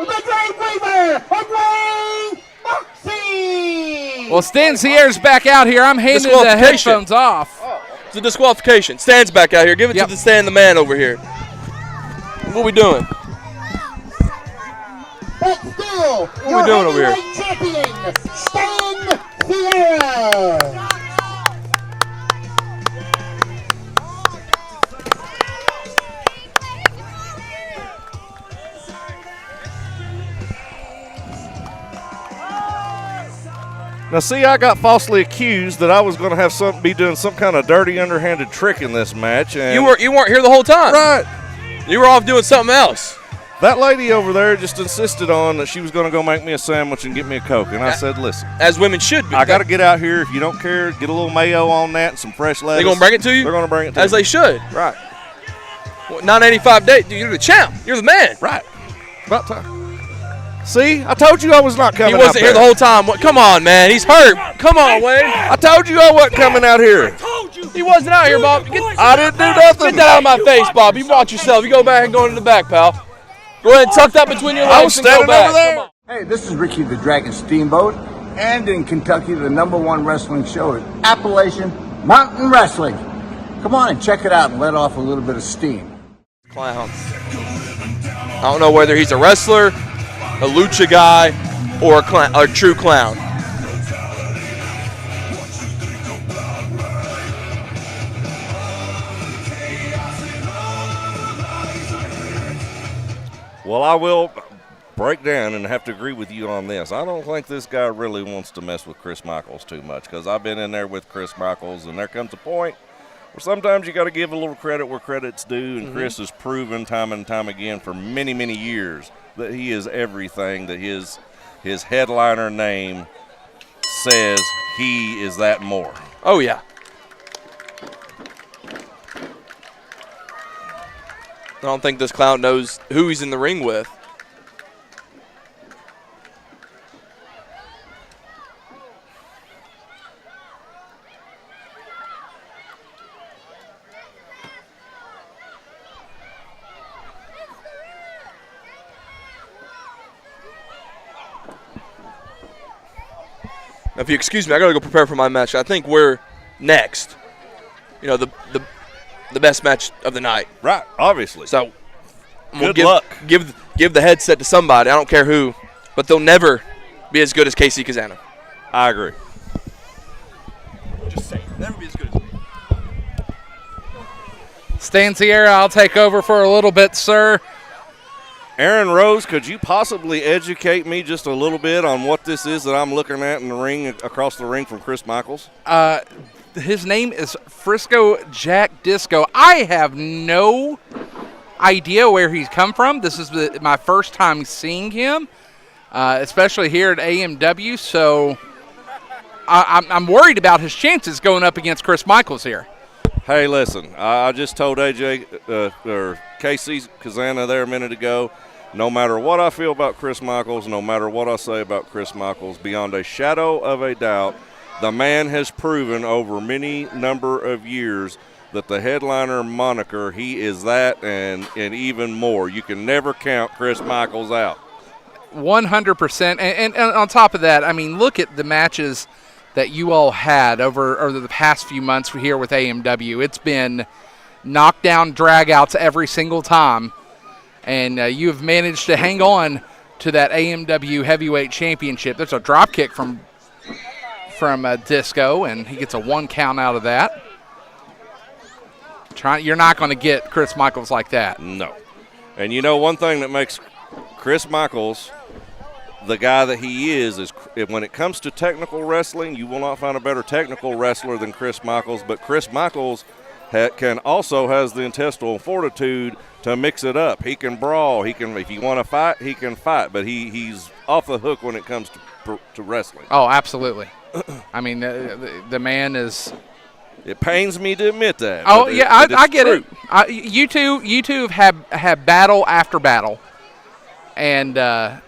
The Dreamweaver of Wayne Moxxi. Well, Stan Sierra's back out here. I'm handing the headphones off. It's a disqualification. Stan's back out here. Give it to the Stan the man over here. What are we doing? But still, what are we doing over here? Champion, Stan Sierra. Now, see, I got falsely accused that I was going to be doing some kind of dirty, underhanded trick in this match. And you weren't here the whole time. Right. You were off doing something else. That lady over there just insisted on that she was going to go make me a sandwich and get me a Coke. And I said, listen. As women should be. I got to get out here. If you don't care, get a little mayo on that and some fresh lettuce. They going to bring it to you? They're going to bring it to you. As they should. Right. Well, 985 day. Dude, you're the champ. You're the man. Right. About time. See, I told you I was not coming out He wasn't here the whole time. Come on, man. He's hurt. Come on, Wayne. I told you I wasn't coming out here. He wasn't out here, Bob. I didn't do nothing. Get that out of my face, Bob. You watch yourself. You go back and go into the back, pal. Go ahead and tuck that between your legs. I was standing over there. Hey, this is Ricky the Dragon Steamboat, and in Kentucky, the #1 wrestling show is Appalachian Mountain Wrestling. Come on and check it out and let off a little bit of steam. Clown. I don't know whether he's a wrestler, a lucha guy, or a true clown. Well, I will break down and have to agree with you on this. I don't think this guy really wants to mess with Chris Michaels too much, because I've been in there with Chris Michaels, and there comes a point where sometimes you got to give a little credit where credit's due, and Chris has proven time and time again for many, many years that he is everything that his headliner name says he is that more. Oh, yeah. I don't think this clown knows who he's in the ring with. Now, if you excuse me, I gotta go prepare for my match. I think we're next. You know, the best match of the night. Right, obviously. So, good luck. Give the headset to somebody. I don't care who, but they'll never be as good as Casey Kazana. I agree. Just saying. Never be as good as me. Stan Sierra, I'll take over for a little bit, sir. Aaron Rose, could you possibly educate me just a little bit on what this is that I'm looking at in the ring, across the ring from Chris Michaels? His name is Frisco Jack Disco. I have no idea where he's come from. This is my first time seeing him, especially here at AMW, so I'm worried about his chances going up against Chris Michaels here. Hey, listen, I just told AJ or Casey Kazana there a minute ago, no matter what I feel about Chris Michaels, no matter what I say about Chris Michaels, beyond a shadow of a doubt, the man has proven over many number of years that the headliner moniker, he is that and even more. You can never count Chris Michaels out. 100%. And on top of that, I mean, look at the matches that you all had over the past few months here with AMW. It's been knockdown dragouts every single time, and you have managed to hang on to that AMW Heavyweight Championship. There's a drop kick from Disco, and he gets a 1 count out of that. You're not going to get Chris Michaels like that. No. And you know, one thing that makes Chris Michaels the guy that he is when it comes to technical wrestling, you will not find a better technical wrestler than Chris Michaels, but Chris Michaels also has the intestinal fortitude to mix it up. He can brawl. He can, if you want to fight, he can fight, but he's off the hook when it comes to wrestling. Oh, absolutely. I mean, the man is. It pains me to admit that. Oh, yeah, I get true. It. You two have battle after battle, and I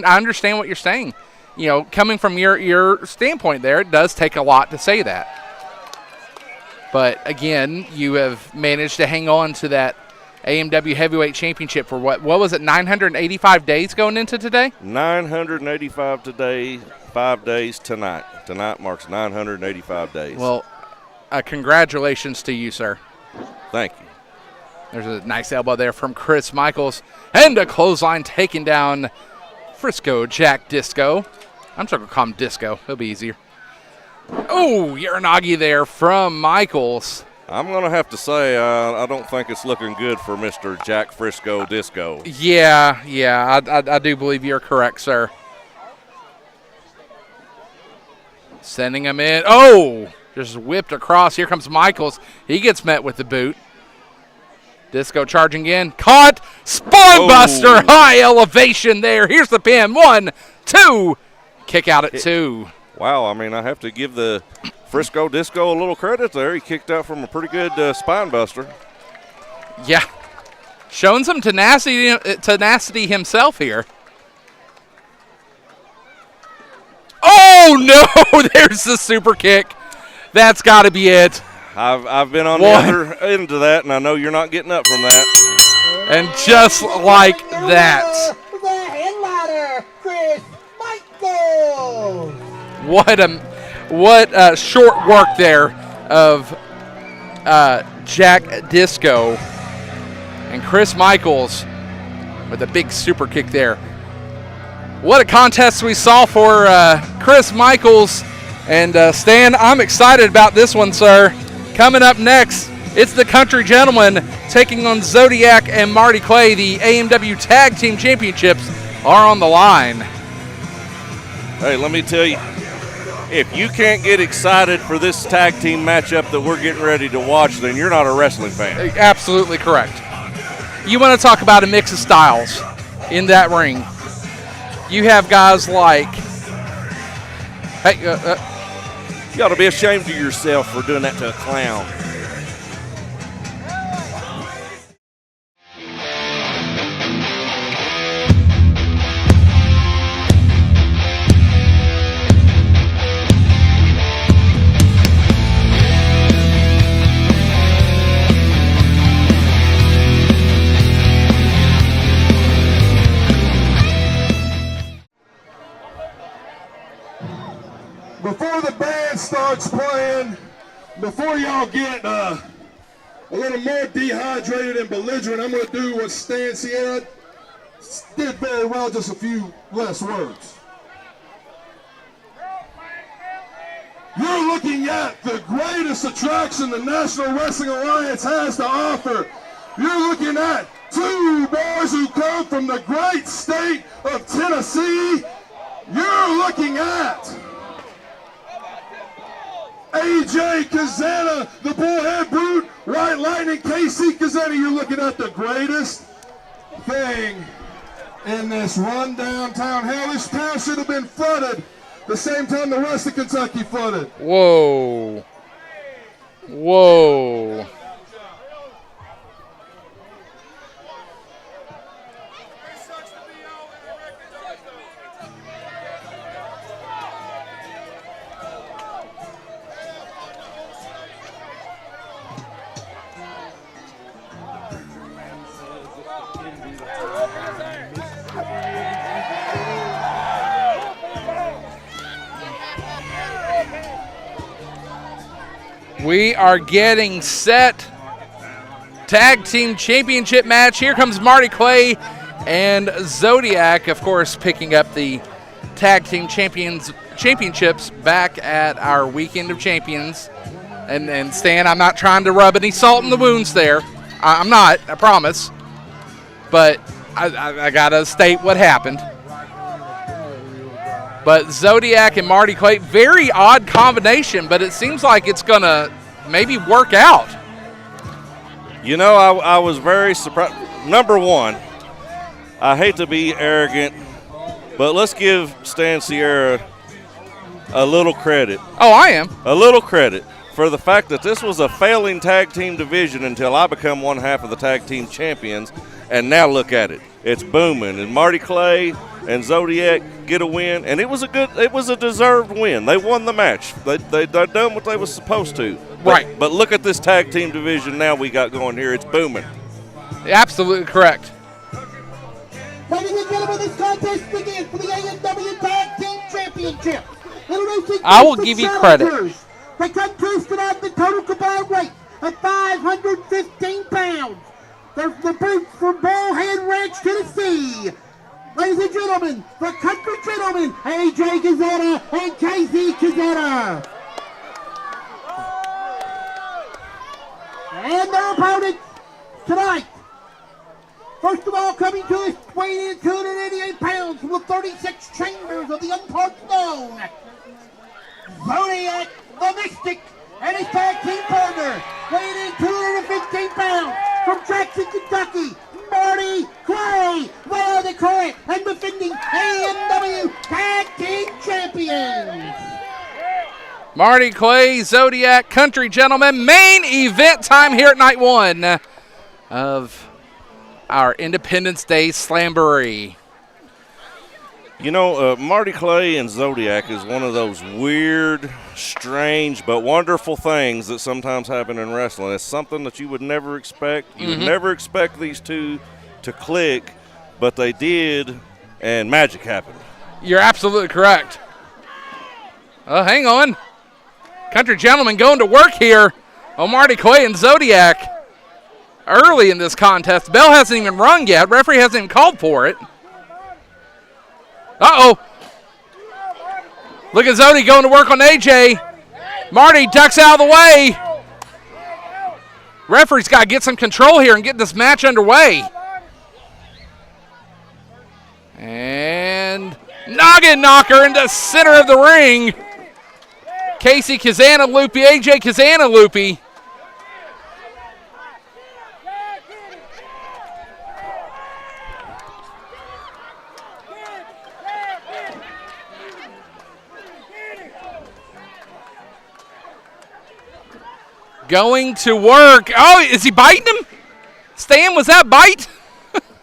understand what you're saying. You know, coming from your standpoint there, it does take a lot to say that. But, again, you have managed to hang on to that AMW Heavyweight Championship for what was it, 985 days going into today? 985 today, 5 days tonight. Tonight marks 985 days. Well, congratulations to you, sir. Thank you. There's a nice elbow there from Chris Michaels. And a clothesline taking down Frisco Jack Disco. I'm just going to call him Disco. It'll be easier. Oh, Uranagi there from Michaels. I'm going to have to say I don't think it's looking good for Mr. Jack Frisco Disco. Yeah, I do believe you're correct, sir. Sending him in. Oh, just whipped across. Here comes Michaels. He gets met with the boot. Disco charging in. Caught. Spinebuster. High elevation there. Here's the pin. 1, 2. Kick out at 2. Wow, I mean, I have to give the Frisco Disco a little credit there. He kicked out from a pretty good spinebuster. Yeah. Showing some tenacity himself here. Oh, no. There's the super kick. That's got to be it. I've been on the other end of that, and I know you're not getting up from that. And just like that. The headliner, Chris Michaels. What short work there of Jack Disco. And Chris Michaels with a big super kick there. What a contest we saw for Chris Michaels. And Stan, I'm excited about this one, sir. Coming up next, it's the Country Gentlemen taking on Xodiak and Marty Clay. The AMW Tag Team Championships are on the line. Hey, let me tell you, if you can't get excited for this tag team matchup that we're getting ready to watch, then you're not a wrestling fan. Absolutely correct. You want to talk about a mix of styles in that ring. You have guys like, you ought to be ashamed of yourself for doing that to a clown. Before the band starts playing, before y'all get a little more dehydrated and belligerent, I'm going to do what Stan Sierra did very well, just a few less words. You're looking at the greatest attraction the National Wrestling Alliance has to offer. You're looking at two boys who come from the great state of Tennessee. You're looking at AJ Kazana, the Bullhead Brute, White Lightning, KC Kazana. You're looking at the greatest thing in this rundown town. Hell, this town should have been flooded the same time the rest of Kentucky flooded. Whoa. Whoa. We are getting set. Tag team championship match. Here comes Marty Clay and Xodiak, of course, picking up the tag team championships back at our weekend of champions. And Stan, I'm not trying to rub any salt in the wounds there. I'm not, I promise. But I gotta state what happened. But Xodiak and Marty Clay, very odd combination, but it seems like it's going to maybe work out. You know, I was very surprised. Number one, I hate to be arrogant, but let's give Stan Sierra a little credit. Oh, I am. A little credit for the fact that this was a failing tag team division until I become one half of the tag team champions, and now look at it. It's booming, and Marty Clay and Xodiak get a win, and it was a deserved win. They won the match. They done what they was supposed to. Right. But look at this tag team division now we got going here. It's booming. Absolutely correct. Ladies and gentlemen, this contest begins for the AMW Tag Team Championship. I will give you credit. They come to tonight the total combined weight of 515 pounds. They're the boots from Bullhead Ranch, Tennessee. Ladies and gentlemen, the country gentlemen, AJ Kazana and KZ Kazana. And their opponent tonight. First of all, coming to us, weighing in 288 pounds from the 36 chambers of the unparked stone. Xodiak, the Mystic, and his tag team partner, weighing in 215 pounds from Jackson, Kentucky, Marty Clay. They are the current and defending AMW Tag Team Champions. Marty Clay, Xodiak, country gentlemen, main event time here at night one of our Independence Day Slamboree. You know, Marty Clay and Xodiak is one of those weird, strange, but wonderful things that sometimes happen in wrestling. It's something that you would never expect. You would never expect these two to click, but they did, and magic happened. You're absolutely correct. Hang on. Country gentlemen going to work here on Marty Clay and Xodiak early in this contest. Bell hasn't even rung yet. Referee hasn't even called for it. Uh-oh. Look at Xodiak going to work on AJ. Marty ducks out of the way. Referee's got to get some control here and get this match underway. And noggin knocker into the center of the ring. Casey Kazana loopy, AJ Kazana loopy. Going to work. Oh, is he biting him? Stan, was that bite?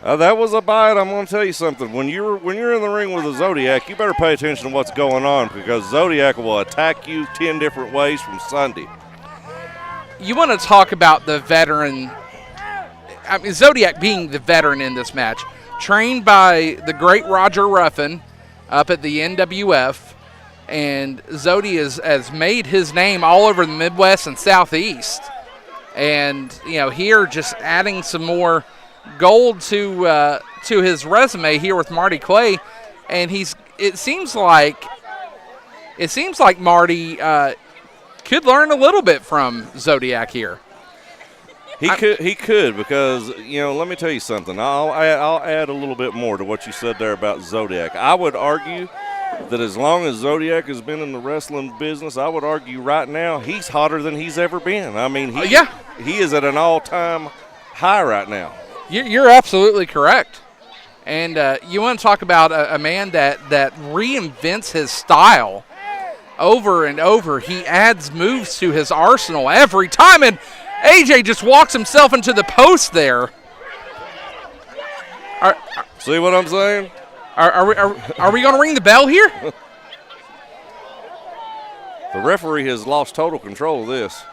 That was a bite. I'm going to tell you something. When you're in the ring with a Xodiak, you better pay attention to what's going on, because Xodiak will attack you 10 different ways from Sunday. You want to talk about the veteran. I mean, Xodiak being the veteran in this match. Trained by the great Roger Ruffin up at the NWF. And Xodiak has made his name all over the Midwest and Southeast. And, you know, here just adding some more gold to to his resume here with Marty Clay, and it seems like Marty could learn a little bit from Xodiak here. He could because, let me tell you something. I'll add a little bit more to what you said there about Xodiak. I would argue that as long as Xodiak has been in the wrestling business, I would argue right now he's hotter than he's ever been. I mean, he is at an all-time high right now. You're absolutely correct. And you want to talk about a man that reinvents his style over and over. He adds moves to his arsenal every time, and AJ just walks himself into the post there. See what I'm saying? Are we going to ring the bell here? The referee has lost total control of this.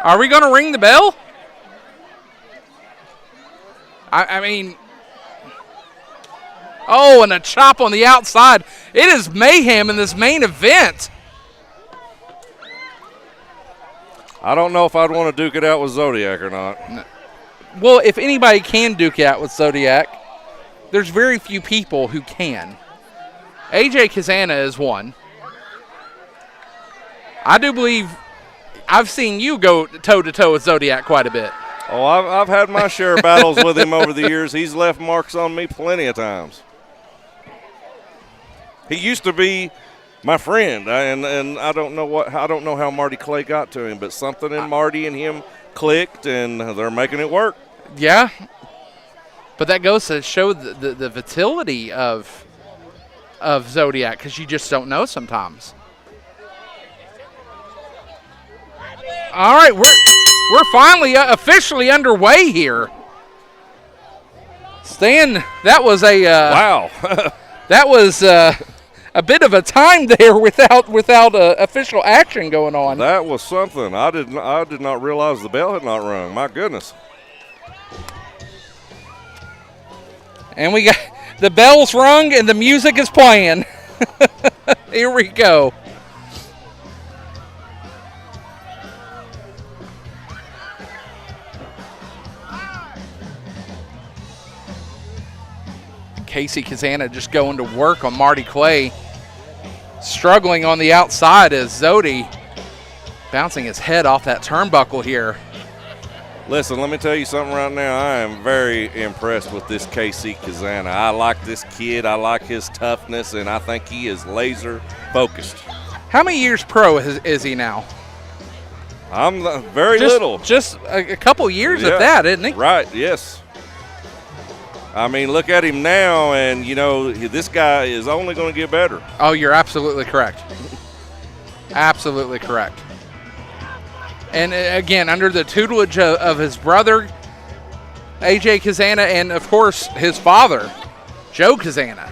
Are we going to ring the bell? I mean, and a chop on the outside. It is mayhem in this main event. I don't know if I'd want to duke it out with Xodiak or not. No. Well, if anybody can duke it out with Xodiak, there's very few people who can. AJ Kazana is one. I do believe I've seen you go toe-to-toe with Xodiak quite a bit. Oh, I've had my share of battles with him over the years. He's left marks on me plenty of times. He used to be my friend, and I don't know how Marty Clay got to him, but something in Marty and him clicked, and they're making it work. Yeah, but that goes to show the vitality of Xodiak, because you just don't know sometimes. All right, we're finally officially underway here. Stan, that was a wow. That was a bit of a time there without official action going on. That was something. I did not realize the bell had not rung. My goodness. And we got the bells rung and the music is playing. Here we go. Casey Kazana just going to work on Marty Clay. Struggling on the outside as Xodi bouncing his head off that turnbuckle here. Listen, let me tell you something right now. I am very impressed with this KC Kazana. I like this kid. I like his toughness, and I think he is laser focused. How many years pro is he now? I'm very little. Just a couple years at that, isn't he? Right, yes. I mean, look at him now, and, this guy is only going to get better. Oh, you're absolutely correct. Absolutely correct. And, again, under the tutelage of his brother, AJ Kazana, and, of course, his father, Joe Kazana.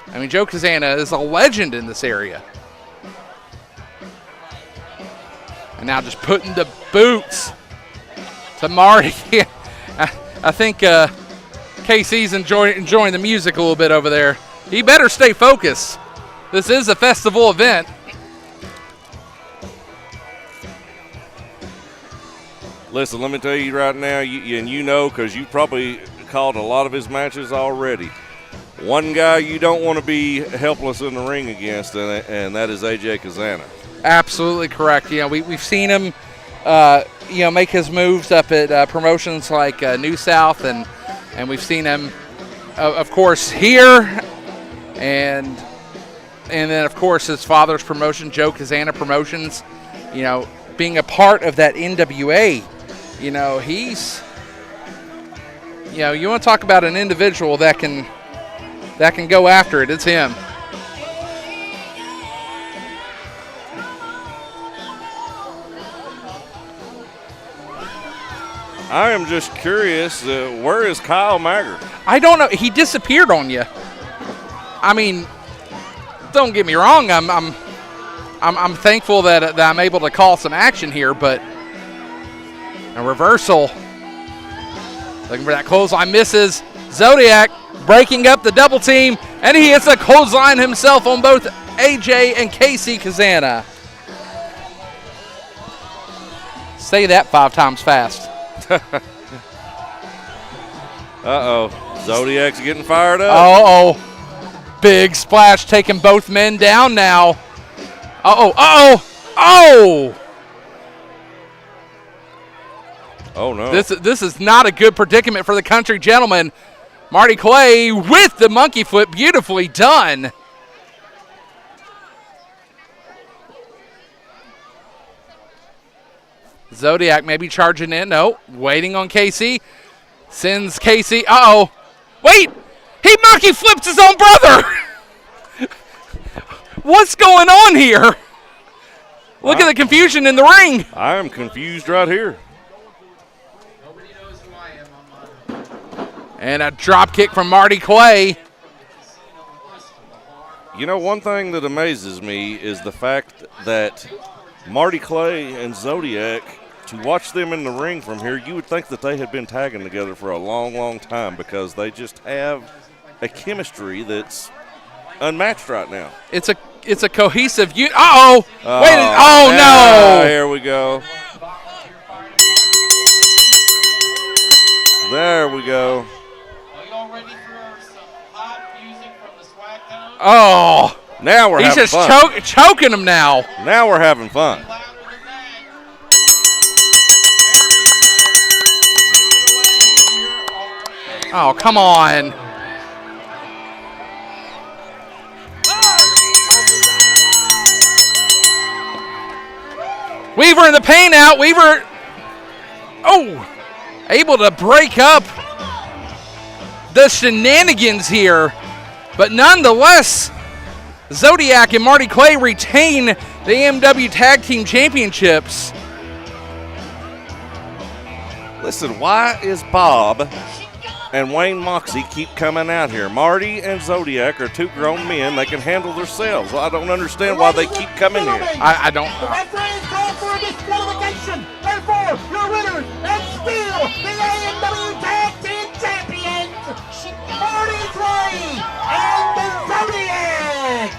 I mean, Joe Kazana is a legend in this area. And now just putting the boots to Marty. I think KC's enjoying the music a little bit over there. He better stay focused. This is a festival event. Listen, let me tell you right now, because you probably called a lot of his matches already. One guy you don't want to be helpless in the ring against, and that is AJ Kazana. Absolutely correct. We've seen him, make his moves up at promotions like New South, and we've seen him, of course, here, and then, of course, his father's promotion, Joe Kazana Promotions, being a part of that NWA. He's, you want to talk about an individual that can go after it, it's him. I am just curious, where is Kyle Maggard? I don't know. He disappeared on you. I mean, don't get me wrong. I'm thankful that I'm able to call some action here, but a reversal. Looking for that clothesline, misses. Xodiak breaking up the double team, and he hits a clothesline himself on both AJ and Casey Kazana. Say that 5 times fast. Uh-oh. Xodiak's getting fired up. Uh-oh. Big splash taking both men down now. Uh-oh. Uh-oh. Oh! Oh, no. This is not a good predicament for the country gentleman. Marty Clay with the monkey flip. Beautifully done. Xodiak maybe charging in. No, waiting on KC. Sends KC. Uh-oh. Wait! He monkey flips his own brother! What's going on here? Look at the confusion in the ring. I am confused right here. And a drop kick from Marty Clay. You know, one thing that amazes me is the fact that Marty Clay and Xodiak, to watch them in the ring from here, you would think that they had been tagging together for a long, long time because they just have a chemistry that's unmatched right now. It's a cohesive unit. Uh-oh. Wait. Oh, no. Here we go. There we go. Oh. Now we're having fun. He's just choking him now. Now we're having fun. Oh, come on. Weaver in the pain out. Weaver, able to break up the shenanigans here. But nonetheless, Xodiak and Marty Clay retain the AMW Tag Team Championships. Listen, why is Bob and Wayne Moxxi keep coming out here? Marty and Xodiak are two grown men. They can handle themselves. Well, I don't understand why they keep coming here. I don't. The referee is called for a disqualification. Therefore, your winners and still the AMW Tag Team Champions, Marty Clay and the Xodiak.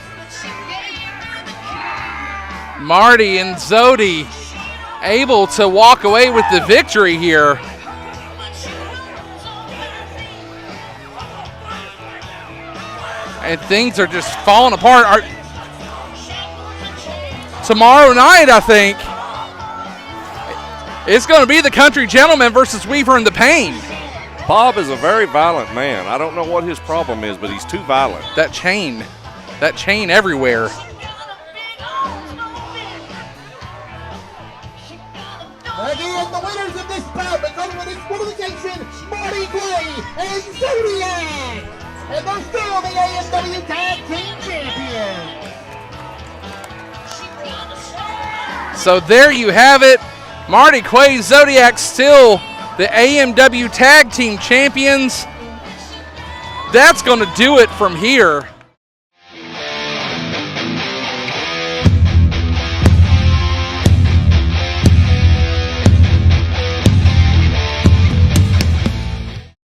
Marty and Xodi able to walk away with the victory here. And things are just falling apart. Tomorrow night, I think, it's going to be the Country Gentleman versus Weaver in the Pain. Bob is a very violent man. I don't know what his problem is, but he's too violent. That chain everywhere. Again, the winners of this bout because of disqualification, Marty Clay and Xodiak. And they're still the AMW Tag Team Champions. So there you have it. Marty Clay, Xodiak still the AMW Tag Team Champions. That's going to do it from here.